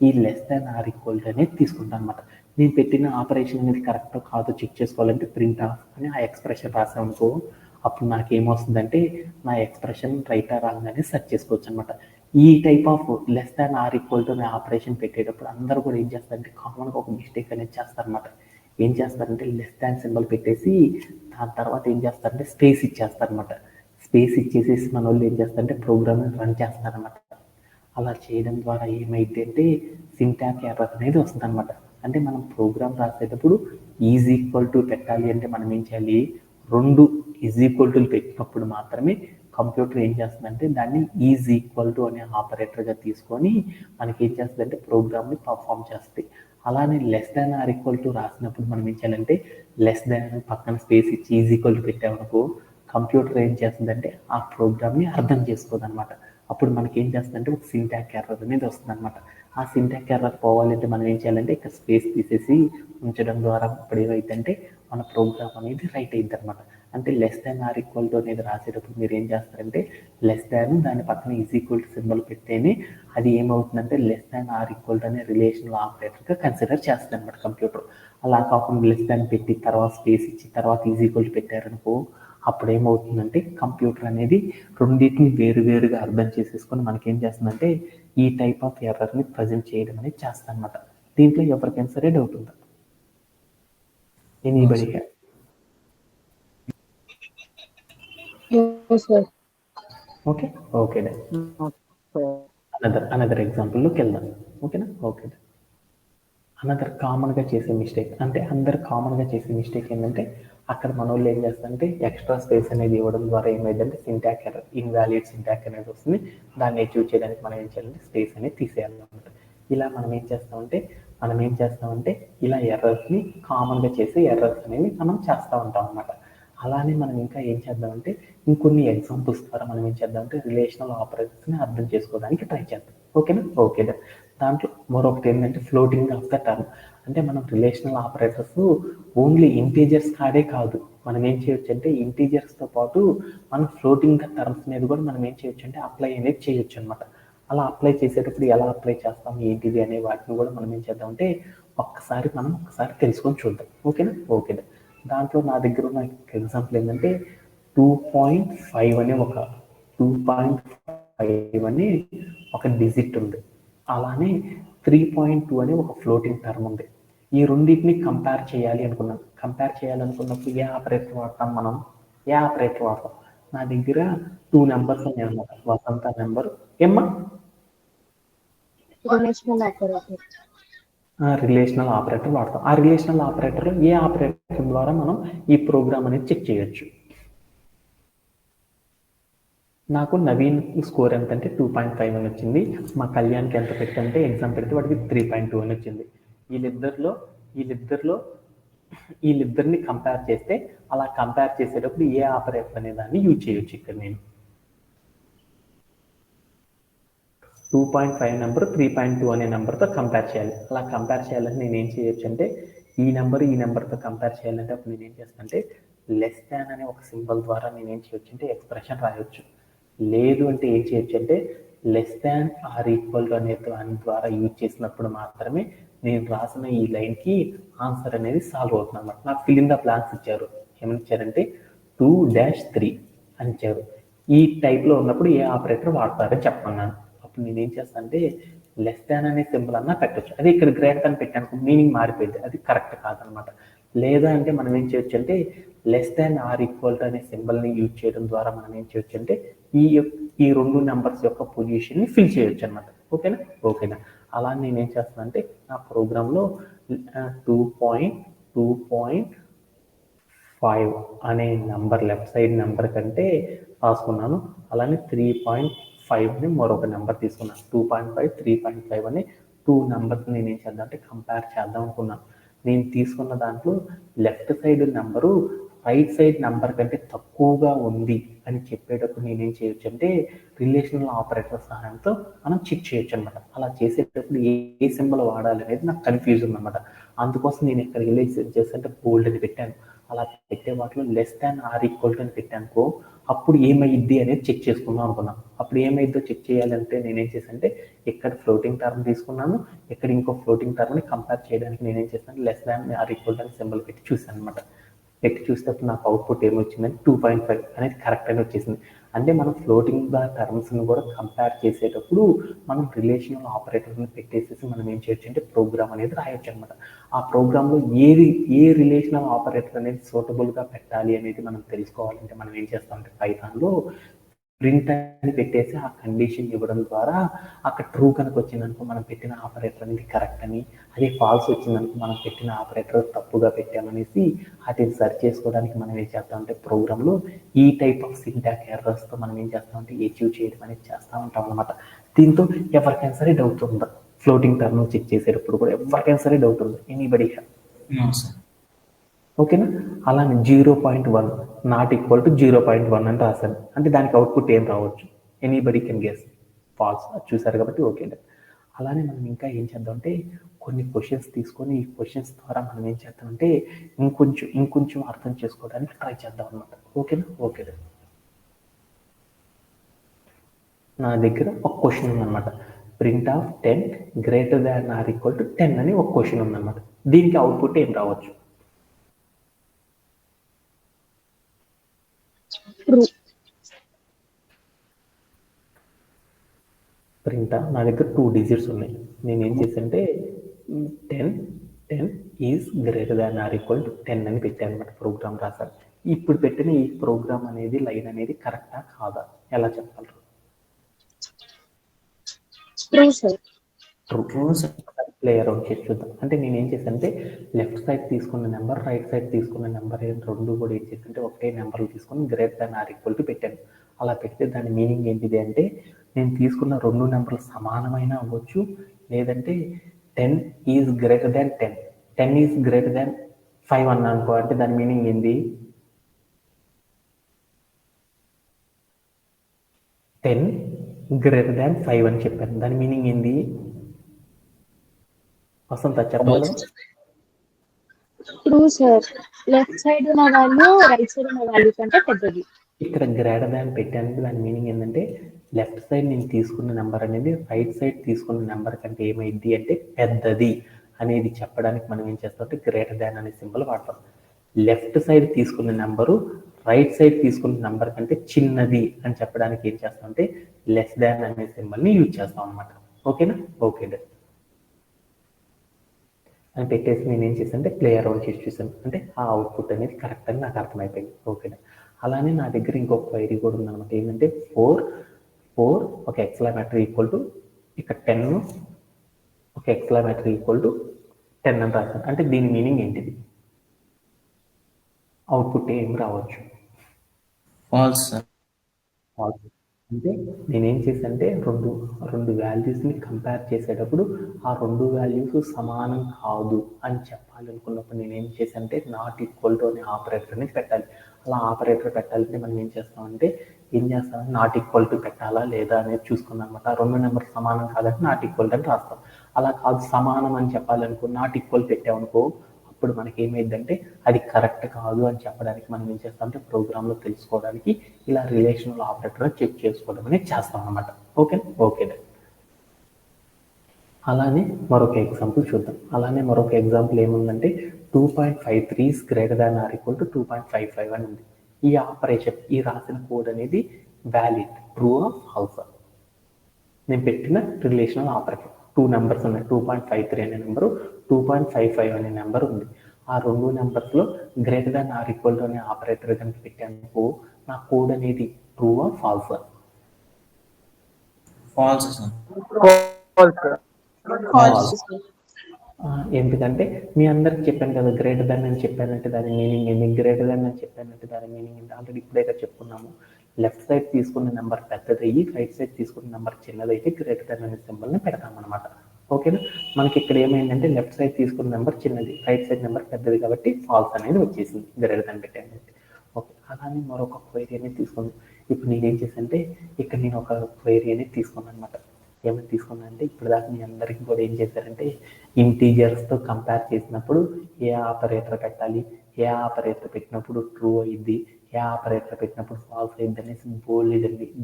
ఈ less than or equal to అనేది తీసుకుంటాను అనమాట. నేను పెట్టిన ఆపరేషన్ అనేది కరెక్టో కాదో చెక్ చేసుకోవాలంటే ప్రింట్ ఆఫ్ అని ఆ ఎక్స్ప్రెషన్ రాసామనుకో, అప్పుడు నాకు ఏమొస్తుందంటే నా ఎక్స్ప్రెషన్ రైటా రాంగ్ అని సెర్చ్ చేసుకోవచ్చు అనమాట. ఈ type of less than or equal to అనే ఆపరేషన్ పెట్టేటప్పుడు అందరూ కూడా ఏం చేస్తారంటే కామన్గా ఒక మిస్టేక్ అనేది చేస్తారనమాట. ఏం చేస్తారంటే లెస్ దాన్ సింబల్ పెట్టేసి దాని తర్వాత ఏం చేస్తారంటే స్పేస్ ఇచ్చేస్తారనమాట. స్పేస్ ఇచ్చేసేసి మన వాళ్ళు ఏం చేస్తారంటే ప్రోగ్రామ్ని రన్ చేస్తారనమాట. అలా చేయడం ద్వారా ఏమైంది అంటే సింటాక్స్ ఎర్రర్ అనేది వస్తుంది అనమాట. అంటే మనం ప్రోగ్రామ్ రాసేటప్పుడు ఈజ్ ఈక్వల్ టు పెట్టాలి అంటే మనం ఏం చేయాలి, 2 ఈజ్ ఈక్వల్ టు పెట్టినప్పుడు మాత్రమే కంప్యూటర్ ఏం చేస్తుందంటే దాన్ని ఈజ్ ఈక్వల్ టు అనే ఆపరేటర్గా తీసుకొని మనకి ఏం చేస్తుందంటే ప్రోగ్రామ్ని పర్ఫామ్ చేస్తుంది. అలానే less than or equal to రాసినప్పుడు మనం ఏం చేయాలంటే లెస్ దాన్ పక్కన స్పేస్ ఇచ్చి ఈజ్ ఈక్వల్ టు పెట్టామనుకో కంప్యూటర్ ఏం చేస్తుందంటే ఆ ప్రోగ్రామ్ని అర్థం చేసుకోదన్నమాట. అప్పుడు మనకి ఏం చేస్తుందంటే ఒక సింటాక్స్ ఎర్రర్ అనేది వస్తుంది అనమాట. ఆ సింటాక్స్ ఎర్రర్ పోవాలంటే మనం ఏం చేయాలంటే ఇక్కడ స్పేస్ తీసేసి ఉంచడం ద్వారా ఇప్పుడు ఏమైందంటే మన ప్రోగ్రామ్ అనేది రైట్ అయింది అనమాట. అంటే less than or equal to అనేది రాసేటప్పుడు మీరు ఏం చేస్తారంటే లెస్ దాన్ దాని పక్కన ఈజ్ ఈక్వల్ టు సింబల్ పెడితేనే అది ఏమవుతుందంటే less than or equal to అనే రిలేషనల్ ఆపరేటర్గా కన్సిడర్ చేస్తుంది అనమాట కంప్యూటర్. అలా కాకుండా లెస్ దాన్ పెట్టి తర్వాత స్పేస్ ఇచ్చి తర్వాత ఈజ్ ఈక్వల్ టు పెట్టారనుకో అప్పుడు ఏమవుతుందంటే కంప్యూటర్ అనేది రెండింటిని వేరువేరుగా అర్థం చేసేసుకొని మనకేం చేస్తుందంటే ఈ టైప్ ఆఫ్ ఎర్రర్ని ప్రజెంట్ చేయడం అనేది చేస్తాను అనమాట. దీంట్లో ఎవరికైనా సరే డౌట్ ఉందా? Anybody have? Okay okay another ఎగ్జాంపుల్లోకి వెళ్దాం. ఓకేనా? ఓకే. అనదర్ కామన్గా చేసే మిస్టేక్ అంటే అందరు కామన్గా చేసే మిస్టేక్ ఏంటంటే అక్కడ మన వాళ్ళు ఏం చేస్తారంటే ఎక్స్ట్రా స్పేస్ అనేది ఇవ్వడం ద్వారా ఏమైందంటే సింటాక్స్ ఎర్రర్, ఇన్వాలిడ్ సింటాక్స్ అనేది వస్తుంది. దాన్ని అచీవ్ చేయడానికి మనం ఏం చేయాలంటే స్పేస్ అనేది తీసేయాలన్నమాట. ఇలా మనం ఏం చేస్తామంటే ఇలా ఎర్రర్స్ని కామన్గా చేసే ఎర్రర్స్ అనేవి మనం చేస్తూ ఉంటాం అన్నమాట. అలానే మనం ఇంకా ఏం చేద్దామంటే ఇంకొన్ని ఎగ్జాంపుల్స్ ద్వారా మనం ఏం చేద్దామంటే రిలేషనల్ ఆపరేటర్స్ని అర్థం చేసుకోవడానికి ట్రై చేద్దాం. ఓకేనా? ఓకే. దాంట్లో మరొకటి ఏంటంటే ఫ్లోటింగ్ ఆఫ్ ద టర్మ్. అంటే మనం రిలేషనల్ ఆపరేటర్స్ ఓన్లీ ఇంటీజర్స్ కాడే కాదు, మనం ఏం చేయొచ్చు అంటే ఇంటీజర్స్తో పాటు మనం ఫ్లోటింగ్ ద టర్మ్స్ మీద కూడా మనం ఏం చేయొచ్చు అంటే అప్లై అనేది చేయొచ్చు అనమాట. అలా అప్లై చేసేటప్పుడు ఎలా అప్లై చేస్తాం ఏంటిది అనే వాటిని కూడా మనం ఏం చేద్దామంటే ఒక్కసారి తెలుసుకొని చూద్దాం. ఓకేనా? ఓకే. దాంట్లో నా దగ్గర ఉన్న ఎగ్జాంపుల్ ఏంటంటే 2.5 అనే 2.5 అనే ఒక డిజిట్ ఉంది. అలానే 3.2 అనే ఒక ఫ్లోటింగ్ టర్మ్ ఉంది. ఈ రెండింటిని కంపేర్ చేయాలనుకున్నప్పుడు ఏ ఆపరేటర్ వాడతాం మనం? నా దగ్గర 2 నెంబర్స్ ఉన్నాయి అన్నమాట. వసంత నెంబర్ ఏమ్మా రిలేషనల్ ఆపరేటర్ వాడతాం. ఆ రిలేషనల్ ఆపరేటర్ ఏ ఆపరేటర్ ద్వారా మనం ఈ ప్రోగ్రామ్ అనేది చెక్ చేయొచ్చు. నాకు నవీన్ స్కోర్ ఎంత అంటే 2.5 అని వచ్చింది. మా కళ్యాణ్కి ఎంత పెట్టంటే ఎగ్జామ్ పెడితే వాడికి 3.2 అని వచ్చింది. వీళ్ళిద్దరిని కంపేర్ చేస్తే అలా కంపేర్ చేసేటప్పుడు ఏ ఆపరేటర్ అనే దాన్ని యూజ్ చేయొచ్చు. ఇక్కడ నేను 2.5 నెంబర్ 3.2 అనే నెంబర్తో కంపేర్ చేయాలి. అలా కంపేర్ చేయాలంటే నేను ఏం చేయొచ్చు అంటే ఈ నెంబర్తో కంపేర్ చేయాలంటే అప్పుడు నేను ఏం చేస్తానంటే లెస్ దాన్ అనే ఒక సింబల్ ద్వారా నేను ఏం చేయొచ్చు అంటే ఎక్స్ప్రెషన్ రాయొచ్చు. లేదు అంటే ఏం చేయొచ్చు అంటే less than or equal to అనే దాని ద్వారా యూజ్ చేసినప్పుడు మాత్రమే నేను రాసిన ఈ లైన్కి ఆన్సర్ అనేది సాల్వ్ అవుతుంది అన్నమాట. నాకు ఫిల్ ఇన్ ద బ్లాంక్స్ ఇచ్చారు. ఏమని ఇచ్చారంటే 2-3 అని ఇచ్చారు. ఈ టైప్లో ఉన్నప్పుడు ఏ ఆపరేటర్ వాడతారని చెప్పమన్నాను. అప్పుడు నేను ఏం చేస్తాను అంటే లెస్ దాన్ అనే సింబల్ అన్నా పెట్టచ్చు. అదే ఇక్కడ గ్రేటర్ అని పెట్టాను మీనింగ్ మారిపోయింది, అది కరెక్ట్ కాదనమాట. లేదా అంటే మనం ఏం చేయొచ్చు అంటే less than or equal to అనే సింబల్ని యూజ్ చేయడం ద్వారా మనం ఏం చేయొచ్చు అంటే ఈ రెండు నెంబర్స్ యొక్క పొజిషన్ని ఫిల్ చేయొచ్చు అనమాట. ఓకేనా? అలా నేనేం చేస్తాను అంటే నా ప్రోగ్రాంలో 2.5 అనే నెంబర్ లెఫ్ట్ సైడ్ నెంబర్ కంటే రాసుకున్నాను. అలానే 3.5 అని మరొక నెంబర్ తీసుకున్నాను. 2.5 3.5 అని 2 నెంబర్స్ నేను ఏం చేద్దాం అంటే కంపేర్ చేద్దాం అనుకున్నాను. నేను తీసుకున్న దాంట్లో left side number right side number కంటే తక్కువగా ఉంది అని చెప్పేటప్పుడు నేనేం చేయొచ్చు అంటే రిలేషనల్ ఆపరేటర్ సహాయంతో మనం చెక్ చేయొచ్చు అనమాట. అలా చేసేటప్పుడు ఏ సింబల్ వాడాలి అనేది నాకు కన్ఫ్యూజ్ ఉందన్నమాట. అందుకోసం నేను ఇక్కడికి వెళ్ళి సెట్ చేసి అంటే బోల్డ్ అని పెట్టాను. అలా పెట్టే వాటిలో less than or equal to అని పెట్టానుకో అప్పుడు ఏమైద్ది అనేది చెక్ చేసుకుందాం అనుకున్నాం. అప్పుడు ఏమైద్దో చెక్ చేయాలంటే నేనేం చేశానంటే ఇక్కడ ఫ్లోటింగ్ టర్మ్ తీసుకున్నాను, ఇక్కడ ఇంకో ఫ్లోటింగ్ టర్మ్ని కంపేర్ చేయడానికి నేనేం చేశాను less than or equal to అని సింబల్ పెట్టి చూసాను అనమాట. పెట్టి చూసేటప్పుడు నాకు అవుట్పుట్ ఏమొచ్చిందని 2.5 అనేది కరెక్ట్ అని వచ్చేసింది. అంటే మనం ఫ్లోటింగ్ టర్మ్స్ని కూడా కంపేర్ చేసేటప్పుడు మనం రిలేషనల్ ఆపరేటర్ని పెట్టేసేసి మనం ఏం చేయొచ్చు అంటే ప్రోగ్రామ్ అనేది రాయొచ్చు అనమాట. ఆ ప్రోగ్రాంలో ఏ రిలేషనల్ ఆపరేటర్ అనేది సూటబుల్గా పెట్టాలి అనేది మనం తెలుసుకోవాలంటే మనం ఏం చేస్తామంటే పైథాన్లో ప్రింట్ అని పెట్టేసి ఆ కండిషన్ ఇవ్వడం ద్వారా అక్కడ ట్రూ కనుక వచ్చిందనుకో మనం పెట్టిన ఆపరేటర్ అనేది కరెక్ట్ అని, అదే ఫాల్స్ వచ్చిందనుకో మనం పెట్టిన ఆపరేటర్ తప్పుగా పెట్టామనేసి అది సర్చ్ చేసుకోవడానికి మనం ఏం చేస్తామంటే ప్రోగ్రాంలో ఈ టైప్ ఆఫ్ సింటాక్ ఎర్రర్స్తో మనం ఏం చేస్తామంటే అచీవ్ చేయడం అనేది చేస్తూ ఉంటాం అనమాట. దీంతో ఎవరికైనా సరే డౌట్ ఉందా? ఫ్లోటింగ్ టర్మ్ చెక్ చేసేటప్పుడు కూడా ఎవరికైనా సరే డౌట్ ఉంది, ఎనీబడి ఓకేనా? అలానే 0.1 నాట్ ఈక్వల్ టు 0.1 అని రాశాను. అంటే దానికి అవుట్పుట్ ఏం రావచ్చు? Anybody can guess, false. చూసారు కాబట్టి ఓకే. అలానే మనం ఇంకా ఏం చేద్దామంటే కొన్ని క్వశ్చన్స్ తీసుకొని ఈ క్వశ్చన్స్ ద్వారా మనం ఏం చేద్దామంటే ఇంకొంచెం అర్థం చేసుకోవడానికి ట్రై చేద్దాం అనమాట. ఓకేనా? ఓకే. నా దగ్గర ఒక క్వశ్చన్ ఉందన్నమాట. Print of 10 greater than or equal to 10 అని ఒక క్వశ్చన్ ఉందన్నమాట. దీనికి అవుట్పుట్ ఏం రావచ్చు? ప్రింట్ నా దగ్గర 2 డిజిట్స్ ఉన్నాయి. నేను ఏం చేశానంటే 10 is greater than or equal to 10 అని పెట్టాను అనమాట. ప్రోగ్రామ్ రాశాను. ఇప్పుడు పెట్టిన ఈ ప్రోగ్రామ్ అనేది లైన్ అనేది కరెక్టా కాదా ఎలా చెప్పగలరు? ట్రూ. ప్లే అరౌండ్ చేసి చూద్దాం. అంటే నేను ఏం చేశానంటే లెఫ్ట్ సైడ్ తీసుకున్న నెంబర్, రైట్ సైడ్ తీసుకున్న నెంబర్ రెండు కూడా ఏం చేశానంటే ఒకటే నెంబర్లు తీసుకొని greater than or equal to పెట్టాను. అలా పెడితే దాని మీనింగ్ ఏంటిది అంటే నేను తీసుకున్న రెండు నెంబర్లు సమానమైన అవ్వచ్చు, లేదంటే 10 is greater than 10 is greater than 5 అన్నా అనుకో. అంటే దాని మీనింగ్ ఏంది? 10 గ్రేటర్ దాన్ 5 అని చెప్పాను. దాని మీనింగ్ ఏంది? వసంత చెప్పగలరా? True sir. లెఫ్ట్ సైడ్ ఉన్న వాల్యూ రైట్ సైడ్ ఉన్న వాల్యూ కంటే పెద్దది. ఇక్కడ గ్రేటర్ దాన్ పెట్టానంటే దాని మీనింగ్ ఏంటంటే లెఫ్ట్ సైడ్ నేను తీసుకున్న నెంబర్ అనేది రైట్ సైడ్ తీసుకున్న నెంబర్ కంటే ఏమైంది అంటే పెద్దది అనేది చెప్పడానికి మనం ఏం చేస్తామంటే గ్రేటర్ దాన్ అనే సింబల్ వాడతాం. లెఫ్ట్ సైడ్ తీసుకున్న నెంబరు రైట్ సైడ్ తీసుకున్న నెంబర్ కంటే చిన్నది అని చెప్పడానికి ఏం చేస్తామంటే లెస్ దాన్ అనే సింబల్ని యూజ్ చేస్తాం అనమాట. ఓకేనా? ఓకే. అని పెట్టేసి నేను ఏం చేశాను అంటే ప్లే అరౌండ్ చేసి చూసాను. అంటే ఆ అవుట్పుట్ అనేది కరెక్ట్ అని నాకు అర్థమైపోయింది. ఓకేనా? అలానే నా దగ్గర ఇంకొక క్వైరీ కూడా ఉందన్నమాట. ఏంటంటే 4 ఒక ఎక్స్క్లమేటరీ ఈక్వల్ టు ఇక్కడ 10 ఒక ఎక్స్క్లమేటరీ ఈక్వల్ టు 10 అని రాశాను. అంటే దీని మీనింగ్ ఏంటిది? అవుట్పుట్ ఏం రావచ్చు? ఫాల్స్. అంటే నేనేం చేశానంటే రెండు వాల్యూస్ని కంపేర్ చేసేటప్పుడు ఆ రెండు వాల్యూస్ సమానం కాదు అని చెప్పాలనుకున్నప్పుడు నేనేం చేశానంటే నాట్ ఈక్వల్ టు అనే ఆపరేటర్ అనేది పెట్టాలి. అలా ఆపరేటర్ పెట్టాలంటే మనం ఏం చేస్తామంటే నాట్ ఈక్వల్ టు పెట్టాలా లేదా అనేది చూసుకున్నాం అనమాట. రెండు నెంబర్ సమానం కాదంటే నాట్ ఈక్వల్ అని రాస్తాం. అలా కాదు సమానం అని చెప్పాలనుకో నాట్ ఈక్వల్ పెట్టామనుకో అప్పుడు మనకి ఏమైందంటే అది కరెక్ట్ కాదు అని చెప్పడానికి మనం ఏం చేస్తామంటే ప్రోగ్రాంలో తెలుసుకోవడానికి ఇలా రిలేషనల్ ఆపరేటర్ చెక్ చేసుకోవడం అనేది చేస్తాం అనమాట. ఓకే. అలానే మరొక ఎగ్జాంపుల్ చూద్దాం. అలానే మరొక ఎగ్జాంపుల్ ఏముందంటే 2.53 is greater than or equal to 2.55 అని ఉంది. ఈ ఆపరేషన్ ఈ రాసిన కోడ్ అనేది వ్యాలిడ్, ట్రూ ఆర్ ఫాల్స్? నేను పెట్టిన రిలేషనల్ ఆపరేటర్ 2 నెంబర్స్ ఉన్నాయి. 2.53 అనే నెంబరు, 2.55 అనే నెంబర్ ఉంది. ఆ రెండు నెంబర్స్లో greater than or equal to అనే ఆపరేటర్ కనుక పెట్టాను నా కోడ్ అనేది ట్రూ ఆర్ ఫాల్స్? ఫాల్స్. ఎందుకంటే మీ అందరికి చెప్పాను కదా గ్రేటర్ దాన్ అని చెప్పానంటే దాని మీనింగ్ ఏంటి, గ్రేటర్ దాన్ అని చెప్పానంటే దాని మీనింగ్ ఏంటి ఆల్రెడీ ఇప్పుడే చెప్పుకున్నాము. లెఫ్ట్ సైడ్ తీసుకున్న నెంబర్ పెద్దదయ్యి రైట్ సైడ్ తీసుకున్న నెంబర్ చిన్నదైతే గ్రేటర్ దాన్ అనే సింబల్ని పెడతాం అనమాట. ఓకేనా? మనకి ఇక్కడ ఏమైందంటే లెఫ్ట్ సైడ్ తీసుకున్న నెంబర్ చిన్నది, రైట్ సైడ్ నెంబర్ పెద్దది కాబట్టి ఫాల్స్ అనేది వచ్చేసింది గ్రేటర్ దాన్ పెట్టాను. అలానే మరొక క్వైరీ అనేది తీసుకున్నాను. ఇప్పుడు నేనేం చేశానంటే ఇక్కడ నేను ఒక క్వైరీ అనేది తీసుకున్నాను అనమాట. ఏమైనా తీసుకున్నా అంటే ఇప్పుడు దాకా మీ అందరికీ కూడా ఏం చేశారంటే ఇంటీజర్స్తో కంపేర్ చేసినప్పుడు ఏ ఆపరేటర్ పెట్టాలి, ఏ ఆపరేటర్ పెట్టినప్పుడు ట్రూ అయింది, ఏ ఆపరేటర్ పెట్టినప్పుడు ఫాల్స్ అయింది అనేసి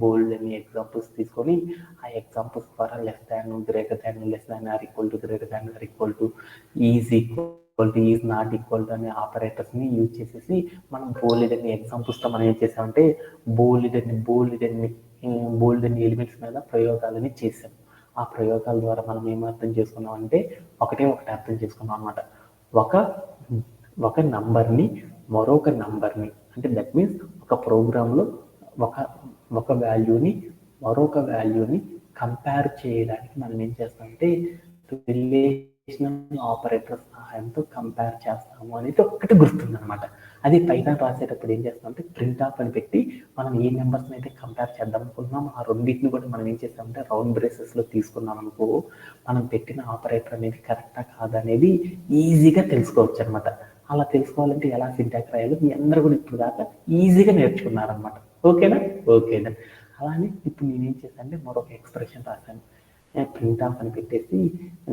బోల్డ్ అని ఎగ్జాంపుల్స్ తీసుకొని ఆ ఎగ్జాంపుల్స్ ద్వారా less than, greater than, less than or equal to, greater than or equal to, is equal to, is not equal to అనే ఆపరేటర్స్ని యూజ్ చేసేసి మనం బోల్డ్ అని ఎగ్జాంపుల్స్తో మనం ఏం చేసామంటే బోల్డ్ అని ఎలిమెంట్స్ మీద ప్రయోగాలని చేసాం. ఆ ప్రయోగాల ద్వారా మనం ఏం అర్థం చేసుకున్నాం అంటే ఒకటి అర్థం చేసుకున్నాం అనమాట. ఒక నంబర్ని మరొక నంబర్ని అంటే దట్ మీన్స్ ఒక ప్రోగ్రాంలో ఒక వాల్యూని మరొక వాల్యూని కంపేర్ చేయడానికి మనం ఏం చేస్తామంటే రిలేషనల్ ఆపరేటర్ సహాయంతో కంపేర్ చేస్తాము అనేది ఒక్కటి గుర్తుందనమాట. అది పైథాన్ రాసేటప్పుడు ఏం చేస్తామంటే ప్రింట్ ఆఫ్ అని పెట్టి మనం ఏ నెంబర్స్ని అయితే కంపేర్ చేద్దాం అనుకుంటున్నాం ఆ రెండింటిని కూడా మనం ఏం చేస్తామంటే రౌండ్ బ్రేసెస్లో తీసుకున్నాం అనుకో మనం పెట్టిన ఆపరేటర్ అనేది కరెక్టా కాదా అనేది ఈజీగా తెలుసుకోవచ్చు అనమాట. అలా తెలుసుకోవాలంటే ఎలా సింటాక్స్ రాయాలో మీ అందరూ కూడా ఇప్పుడు దాకా ఈజీగా నేర్చుకున్నారనమాట. ఓకేనా? అలానే ఇప్పుడు నేనేం చేశాను అంటే మరొక ఎక్స్ప్రెషన్ రాశాను. ప్రింట్ ఆఫ్ అని పెట్టేసి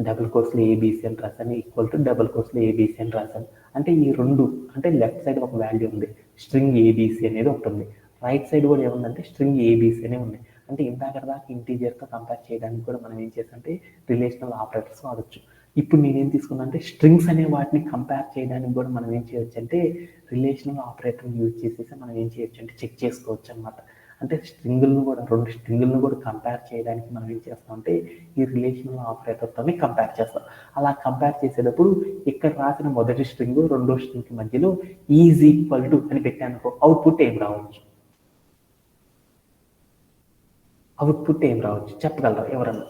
డబుల్ కోట్స్లో ఏబీసీ అని రాశాను, ఈక్వల్ టు డబుల్ కోట్స్లో ఏబీసీ అని రాశాను. అంటే ఈ రెండు అంటే లెఫ్ట్ సైడ్ ఒక వాల్యూ ఉంది, స్ట్రింగ్ ఏబీసీ అనేది ఒకటి ఉంది, రైట్ సైడ్ కూడా ఏముందంటే స్ట్రింగ్ ఏబీసీ అనే ఉంది. అంటే ఇందాక దాకా ఇంటీజర్తో కంపేర్ చేయడానికి కూడా మనం ఏం చేస్తామంటే రిలేషనల్ ఆపరేటర్స్ వాడచ్చు. ఇప్పుడు నేనేం తీసుకున్నా అంటే స్ట్రింగ్స్ అనే వాటిని కంపేర్ చేయడానికి కూడా మనం ఏం చేయొచ్చు అంటే రిలేషనల్ ఆపరేటర్ని యూజ్ చేసేసి మనం ఏం చేయొచ్చు అంటే చెక్ చేసుకోవచ్చు అనమాట. అంటే రెండు స్ట్రింగులను కూడా కంపేర్ చేయడానికి మనం ఏం చేస్తామంటే ఈ రిలేషనల్ ఆపరేటర్తోనే కంపేర్ చేస్తాం. అలా కంపేర్ చేసేటప్పుడు ఇక్కడ రాసిన మొదటి స్ట్రింగ్ రెండో స్ట్రింగ్ మధ్యలో ఈజ్ ఈక్వల్ టు అని పెట్టానుకో అవుట్పుట్ ఏం రావచ్చు చెప్పగలరా ఎవరన్నా?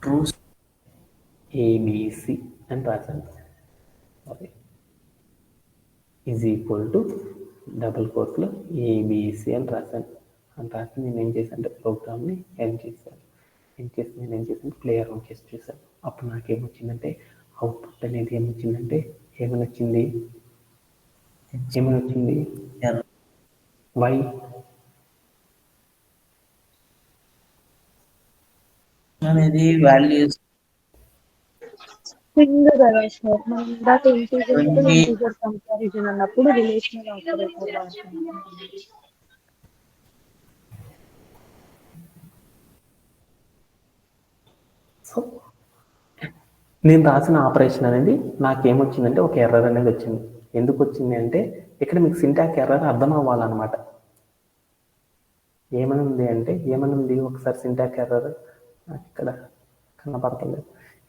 ట్రూ. ఏబిసి అని రాశాను. ఈజ్ ఈక్వల్ టు డబుల్ కోట్స్లో ఏబిసి అని రాశాను. రాసి నేను ఏం చేశాను అంటే ప్రోగ్రామ్ని నేను ఏం చేశాను ప్లేయర్ ఆన్ చేసి చూశాను. అప్పుడు నాకేమొచ్చిందంటే అవుట్పుట్ అనేది ఏమొచ్చింది వై అనేది వాల్యూస్ స్ట్రింగ్ కదా సార్, మనం ఇందాక ఇంటీజర్ కంపారిజన్ అన్నప్పుడు రిలేషనల్ ఆపరేటర్ వాడతాం. సో నేను రాసిన ఆపరేషన్ అనేది నాకేమొచ్చిందంటే ఒక ఎర్రర్ అనేది వచ్చింది. ఎందుకు వచ్చింది అంటే ఇక్కడ మీకు సింటాక్ ఎర్రర్ అర్థం అవ్వాలన్నమాట. ఏమనుంది ఒకసారి సింటాక్ ఎర్రర్ ఇక్కడ కనపడతలేదు.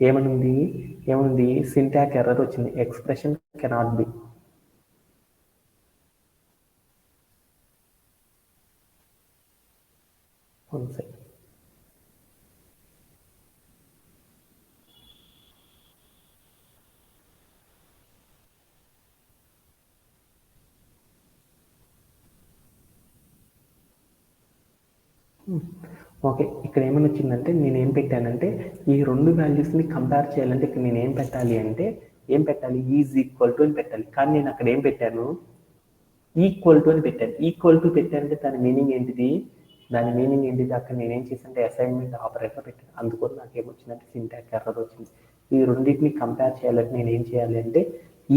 ఏమనుంది సింటాక్ ఎర్రర్ వచ్చింది, ఎక్స్ప్రెషన్ కెనాట్ బి. ఓకే, ఇక్కడ ఏమని వచ్చిందంటే నేనేం పెట్టానంటే ఈ రెండు వాల్యూస్ని కంపేర్ చేయాలంటే ఇక్కడ నేను ఏం పెట్టాలి ఈజ్ ఈక్వల్ టు అని పెట్టాలి. కానీ నేను అక్కడ ఏం పెట్టాను ఈక్వల్ టు అని పెట్టాను. ఈక్వల్ టు పెట్టానంటే దాని మీనింగ్ ఏంటిది అక్కడ నేనేం చేశానంటే అసైన్మెంట్ ఆపరేటర్ పెట్టాను. అందుకోసం నాకు ఏమొచ్చిందంటే సింటాక్ ఎర్రర్ వచ్చింది. ఈ రెండింటిని కంపేర్ చేయాలంటే నేను ఏం చేయాలి అంటే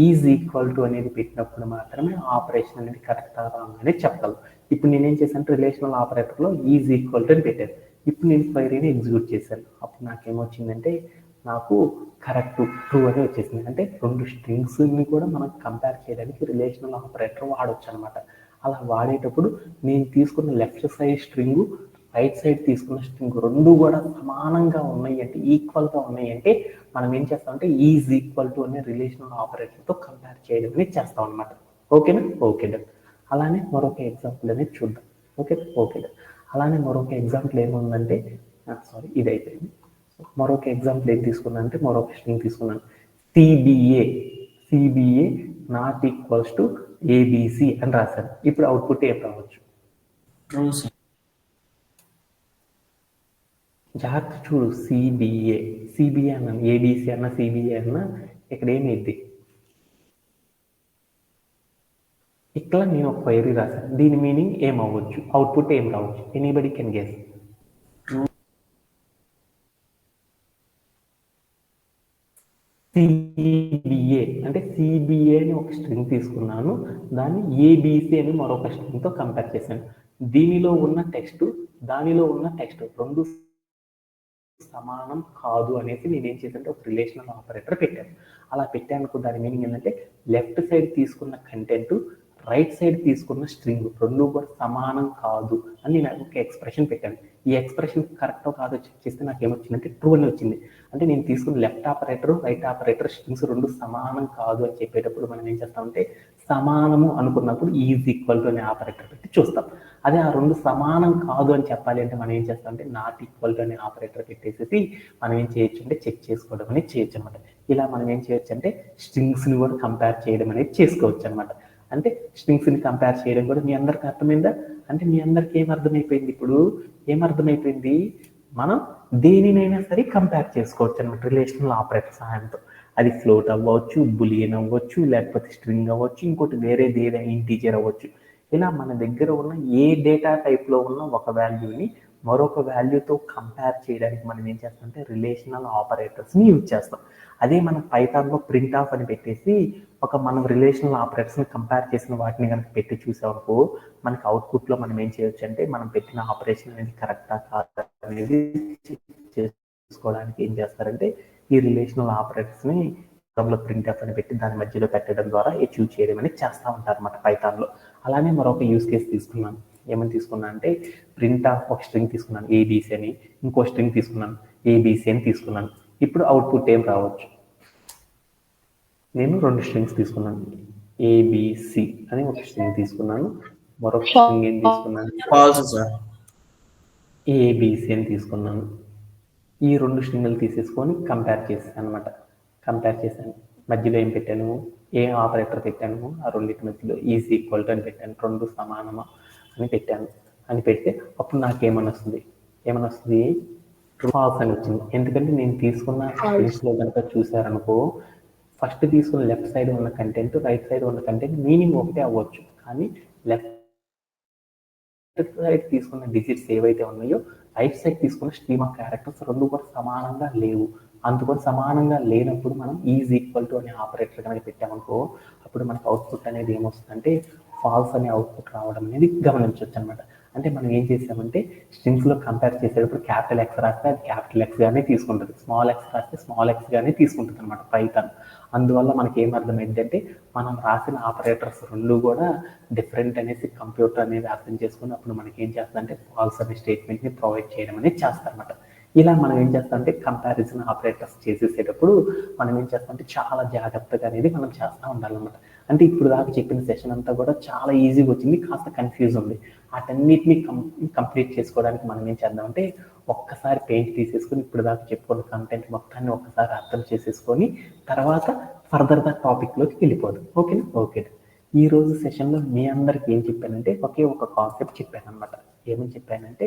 ఈజ్ ఈక్వల్ టు అనేది పెట్టినప్పుడు మాత్రమే ఆపరేషన్ అనేది కరెక్టా రాంగ్ అనేది చెప్పగలను. ఇప్పుడు నేనేం చేశాను రిలేషనల్ ఆపరేటర్లో ఈజ్ ఈక్వల్ టు అని పెట్టాను. ఇప్పుడు నేను క్వైరీని ఎగ్జిక్యూట్ చేశాను. అప్పుడు నాకేమొచ్చిందంటే నాకు కరెక్ట్ ట్రూ అని వచ్చేసింది. అంటే రెండు స్ట్రింగ్స్ని కూడా మనం కంపేర్ చేయడానికి రిలేషనల్ ఆపరేటర్ వాడవచ్చు అనమాట. అలా వాడేటప్పుడు నేను తీసుకున్న left side string right side తీసుకున్న స్ట్రింగ్ రెండు కూడా సమానంగా ఉన్నాయి అంటే ఈక్వల్గా ఉన్నాయి అంటే మనం ఏం చేస్తామంటే ఈజ్ ఈక్వల్ టు అనే రిలేషనల్ ఆపరేటర్తో కంపేర్ చేయడం అనేది చేస్తాం అనమాట. ఓకేనా? Okay done. అలానే మరొక ఎగ్జాంపుల్ అనేది చూద్దాం. Okay done. అలానే మరొక ఎగ్జాంపుల్ ఏముందంటే ఇది అయిపోయింది. మరొక ఎగ్జాంపుల్ ఏం తీసుకున్నాను అంటే మరొక స్ట్రింగ్ తీసుకున్నాను, CBA not equals to ABC అని రాశాను. ఇప్పుడు అవుట్పుట్ ఏం రావచ్చు? జాగ్రత్త చూడు, సిబిఏ అన్నాను, ఏబిసి అన్నా సిబిఏ అన్నా ఇక్కడ ఏమైంది ఇట్లా నేను ఒక క్వైరీ రాశాను, దీని మీనింగ్ ఏం అవ్వచ్చు, అవుట్పుట్ ఏం రావచ్చు, ఎనీబడి కెన్ గెస్. సిబిఏ అంటే సిబిఏ అని ఒక స్ట్రింగ్ తీసుకున్నాను, దాన్ని ఏబిసి అని మరొక స్ట్రింగ్తో కంపేర్ చేశాను. దీనిలో ఉన్న టెక్స్ట్ దానిలో ఉన్న టెక్స్ట్ రెండు సమానం కాదు అనేసి నేనేం చేశానంటే ఒక రిలేషనల్ ఆపరేటర్ పెట్టాను. అలా పెట్టాను దాని మీనింగ్ ఏంటంటే లెఫ్ట్ సైడ్ తీసుకున్న కంటెంట్ రైట్ సైడ్ తీసుకున్న స్ట్రింగ్ రెండు కూడా సమానం కాదు అని నేను ఒక ఎక్స్ప్రెషన్ పెట్టాను. ఈ ఎక్స్ప్రెషన్ కరెక్టో కాదో చెక్ చేస్తే నాకు ఏమొచ్చిందంటే ట్రూ అని వచ్చింది. అంటే నేను తీసుకున్న left operator right operator strings రెండు సమానం కాదు అని చెప్పేటప్పుడు మనం ఏం చేస్తామంటే సమానము అనుకున్నప్పుడు ఈజ్ ఈక్వల్ టు అనే ఆపరేటర్ పెట్టి చూస్తాం. అదే ఆ రెండు సమానం కాదు అని చెప్పాలి అంటే మనం ఏం చేస్తామంటే నాట్ ఈక్వల్ టు అనే ఆపరేటర్ పెట్టేసి మనం ఏం చేయొచ్చు అంటే చెక్ చేసుకోవడం అనేది చేయొచ్చు అనమాట. ఇలా మనం ఏం చేయొచ్చు అంటే స్ట్రింగ్స్ని కూడా కంపేర్ చేయడం అనేది చేసుకోవచ్చు అనమాట. అంటే స్ట్రింగ్స్ని కంపేర్ చేయడం కూడా మీ అందరికి అర్థమైందా? అంటే మీ అందరికి ఏమర్థమైపోయింది? ఇప్పుడు ఏమర్థమైపోయింది? మనం దేనినైనా సరే కంపేర్ చేసుకోవచ్చు అనమాట రిలేషనల్ ఆపరేటర్ సహాయంతో. అది ఫ్లోట్ అవ్వచ్చు, బులియన్ అవ్వచ్చు, లేకపోతే స్ట్రింగ్ అవ్వచ్చు, ఇంకోటి వేరేది ఏదైనా ఇంటీజర్ అవ్వచ్చు. ఇలా మన దగ్గర ఉన్న ఏ డేటా టైప్లో ఉన్న ఒక వాల్యూని మరొక వాల్యూతో కంపేర్ చేయడానికి మనం ఏం చేస్తామంటే రిలేషనల్ ఆపరేటర్స్ని యూజ్ చేస్తాం. అదే మనం పైథాన్లో ప్రింట్ ఆఫ్ అని పెట్టేసి మనం రిలేషనల్ ఆపరేటర్స్ని కంపేర్ చేసిన వాటిని కనుక పెట్టి చూసామనుకో మనకి అవుట్పుట్లో మనం ఏం చేయొచ్చు అంటే మనం పెట్టిన ఆపరేషన్ అనేది కరెక్టా కాదా అనేది చేసుకోవడానికి ఏం చేస్తారంటే ఈ రిలేషనల్ ఆపరేటర్స్ని ప్రింట్ ఆఫ్ అని పెట్టి దాని మధ్యలో పెట్టడం ద్వారా అచీవ్ చేయడం అనేది చేస్తూ ఉంటారు అన్నమాట పైథాన్లో. అలానే మరొక యూస్ కేసు తీసుకున్నాను. ఏమని తీసుకున్నా అంటే ప్రింట్ ఆఫ్ ఒక స్ట్రింగ్ తీసుకున్నాను ఏబీసీ అని, ఇంకో స్ట్రింగ్ తీసుకున్నాను ఏబీసీ అని తీసుకున్నాను. ఇప్పుడు అవుట్పుట్ ఏం రావచ్చు? నేను రెండు స్ట్రింగ్స్ తీసుకున్నాను, ఏబిసి అని ఒక స్ట్రింగ్ తీసుకున్నాను, మరొక స్ట్రింగ్ ఏం తీసుకున్నాను ఏబిసి అని తీసుకున్నాను. ఈ రెండు స్ట్రింగ్లు తీసేసుకొని కంపేర్ చేశాను అనమాట. కంపేర్ చేశాను, మధ్యలో ఏం పెట్టాను, ఏ ఆపరేటర్ పెట్టాను, ఆ రెండింటి మధ్యలో ఈజ్ ఈక్వల్ టు అని పెట్టాను, రెండు సమానమా అని పెట్టాను. అని పెడితే అప్పుడు నాకేమని వస్తుంది? ఏమని వస్తుంది? ఫాల్స్ అని వచ్చింది. ఎందుకంటే నేను తీసుకున్న స్ట్రింగ్స్లో కనుక చూసారనుకో ఫస్ట్ తీసుకున్న లెఫ్ట్ సైడ్ ఉన్న కంటెంట్ రైట్ సైడ్ ఉన్న కంటెంట్ మీనింగ్ ఒకటే అవ్వచ్చు, కానీ లెఫ్ట్ సైడ్ తీసుకున్న డిజిట్స్ ఏవైతే ఉన్నాయో రైట్ సైడ్ తీసుకున్న స్ట్రీమ్ ఆఫ్ క్యారెక్టర్స్ రెండు కూడా సమానంగా లేవు. అందుకని సమానంగా లేనప్పుడు మనం ఈజ్ ఈక్వల్ టు అనే ఆపరేటర్ కనుక పెట్టామనుకో అప్పుడు మనకు అవుట్పుట్ అనేది ఏమొస్తుందంటే ఫాల్స్ అనే అవుట్పుట్ రావడం అనేది గమనించవచ్చు అనమాట. అంటే మనం ఏం చేసామంటే స్ట్రింగ్స్లో కంపేర్ చేసేటప్పుడు క్యాపిటల్ ఎక్స్ రాస్తే అది క్యాపిటల్ ఎక్స్ గానే తీసుకుంటుంది, స్మాల్ ఎక్స్ రాస్తే స్మాల్ ఎక్స్ గానే తీసుకుంటుంది అనమాట పైథాన్. అందువల్ల మనకి ఏమర్థమైంది అంటే మనం రాసిన ఆపరేటర్స్ రెండు కూడా డిఫరెంట్ అనేసి కంప్యూటర్ అనేది అర్థం చేసుకుని అప్పుడు మనకి ఏం చేస్తుందంటే ఫాల్స్ అనే స్టేట్మెంట్ని ప్రొవైడ్ చేయడం అనేది చేస్తారన్నమాట. ఇలా మనం ఏం చేస్తామంటే కంపారిజన్ ఆపరేటర్స్ చేసేసేటప్పుడు మనం ఏం చేస్తామంటే చాలా జాగ్రత్తగా అనేది మనం చేస్తూ ఉండాలన్నమాట. అంటే ఇప్పుడు దాకా చెప్పిన సెషన్ అంతా కూడా చాలా ఈజీగా వచ్చింది, కాస్త కన్ఫ్యూజ్ ఉంది. వాటన్నిటిని కంప్లీట్ చేసుకోవడానికి మనం ఏం చేద్దామంటే ఒక్కసారి పెయింట్ తీసేసుకొని ఇప్పుడు దాకా చెప్పుకున్న కంటెంట్ మొత్తాన్ని ఒక్కసారి అర్థం చేసేసుకొని తర్వాత ఫర్దర్గా టాపిక్లోకి వెళ్ళిపోదాం. ఓకేనా? ఓకే. ఈరోజు సెషన్లో మీ అందరికి ఏం చెప్పానంటే ఒకే ఒక కాన్సెప్ట్ చెప్పాను అనమాట. ఏమని చెప్పానంటే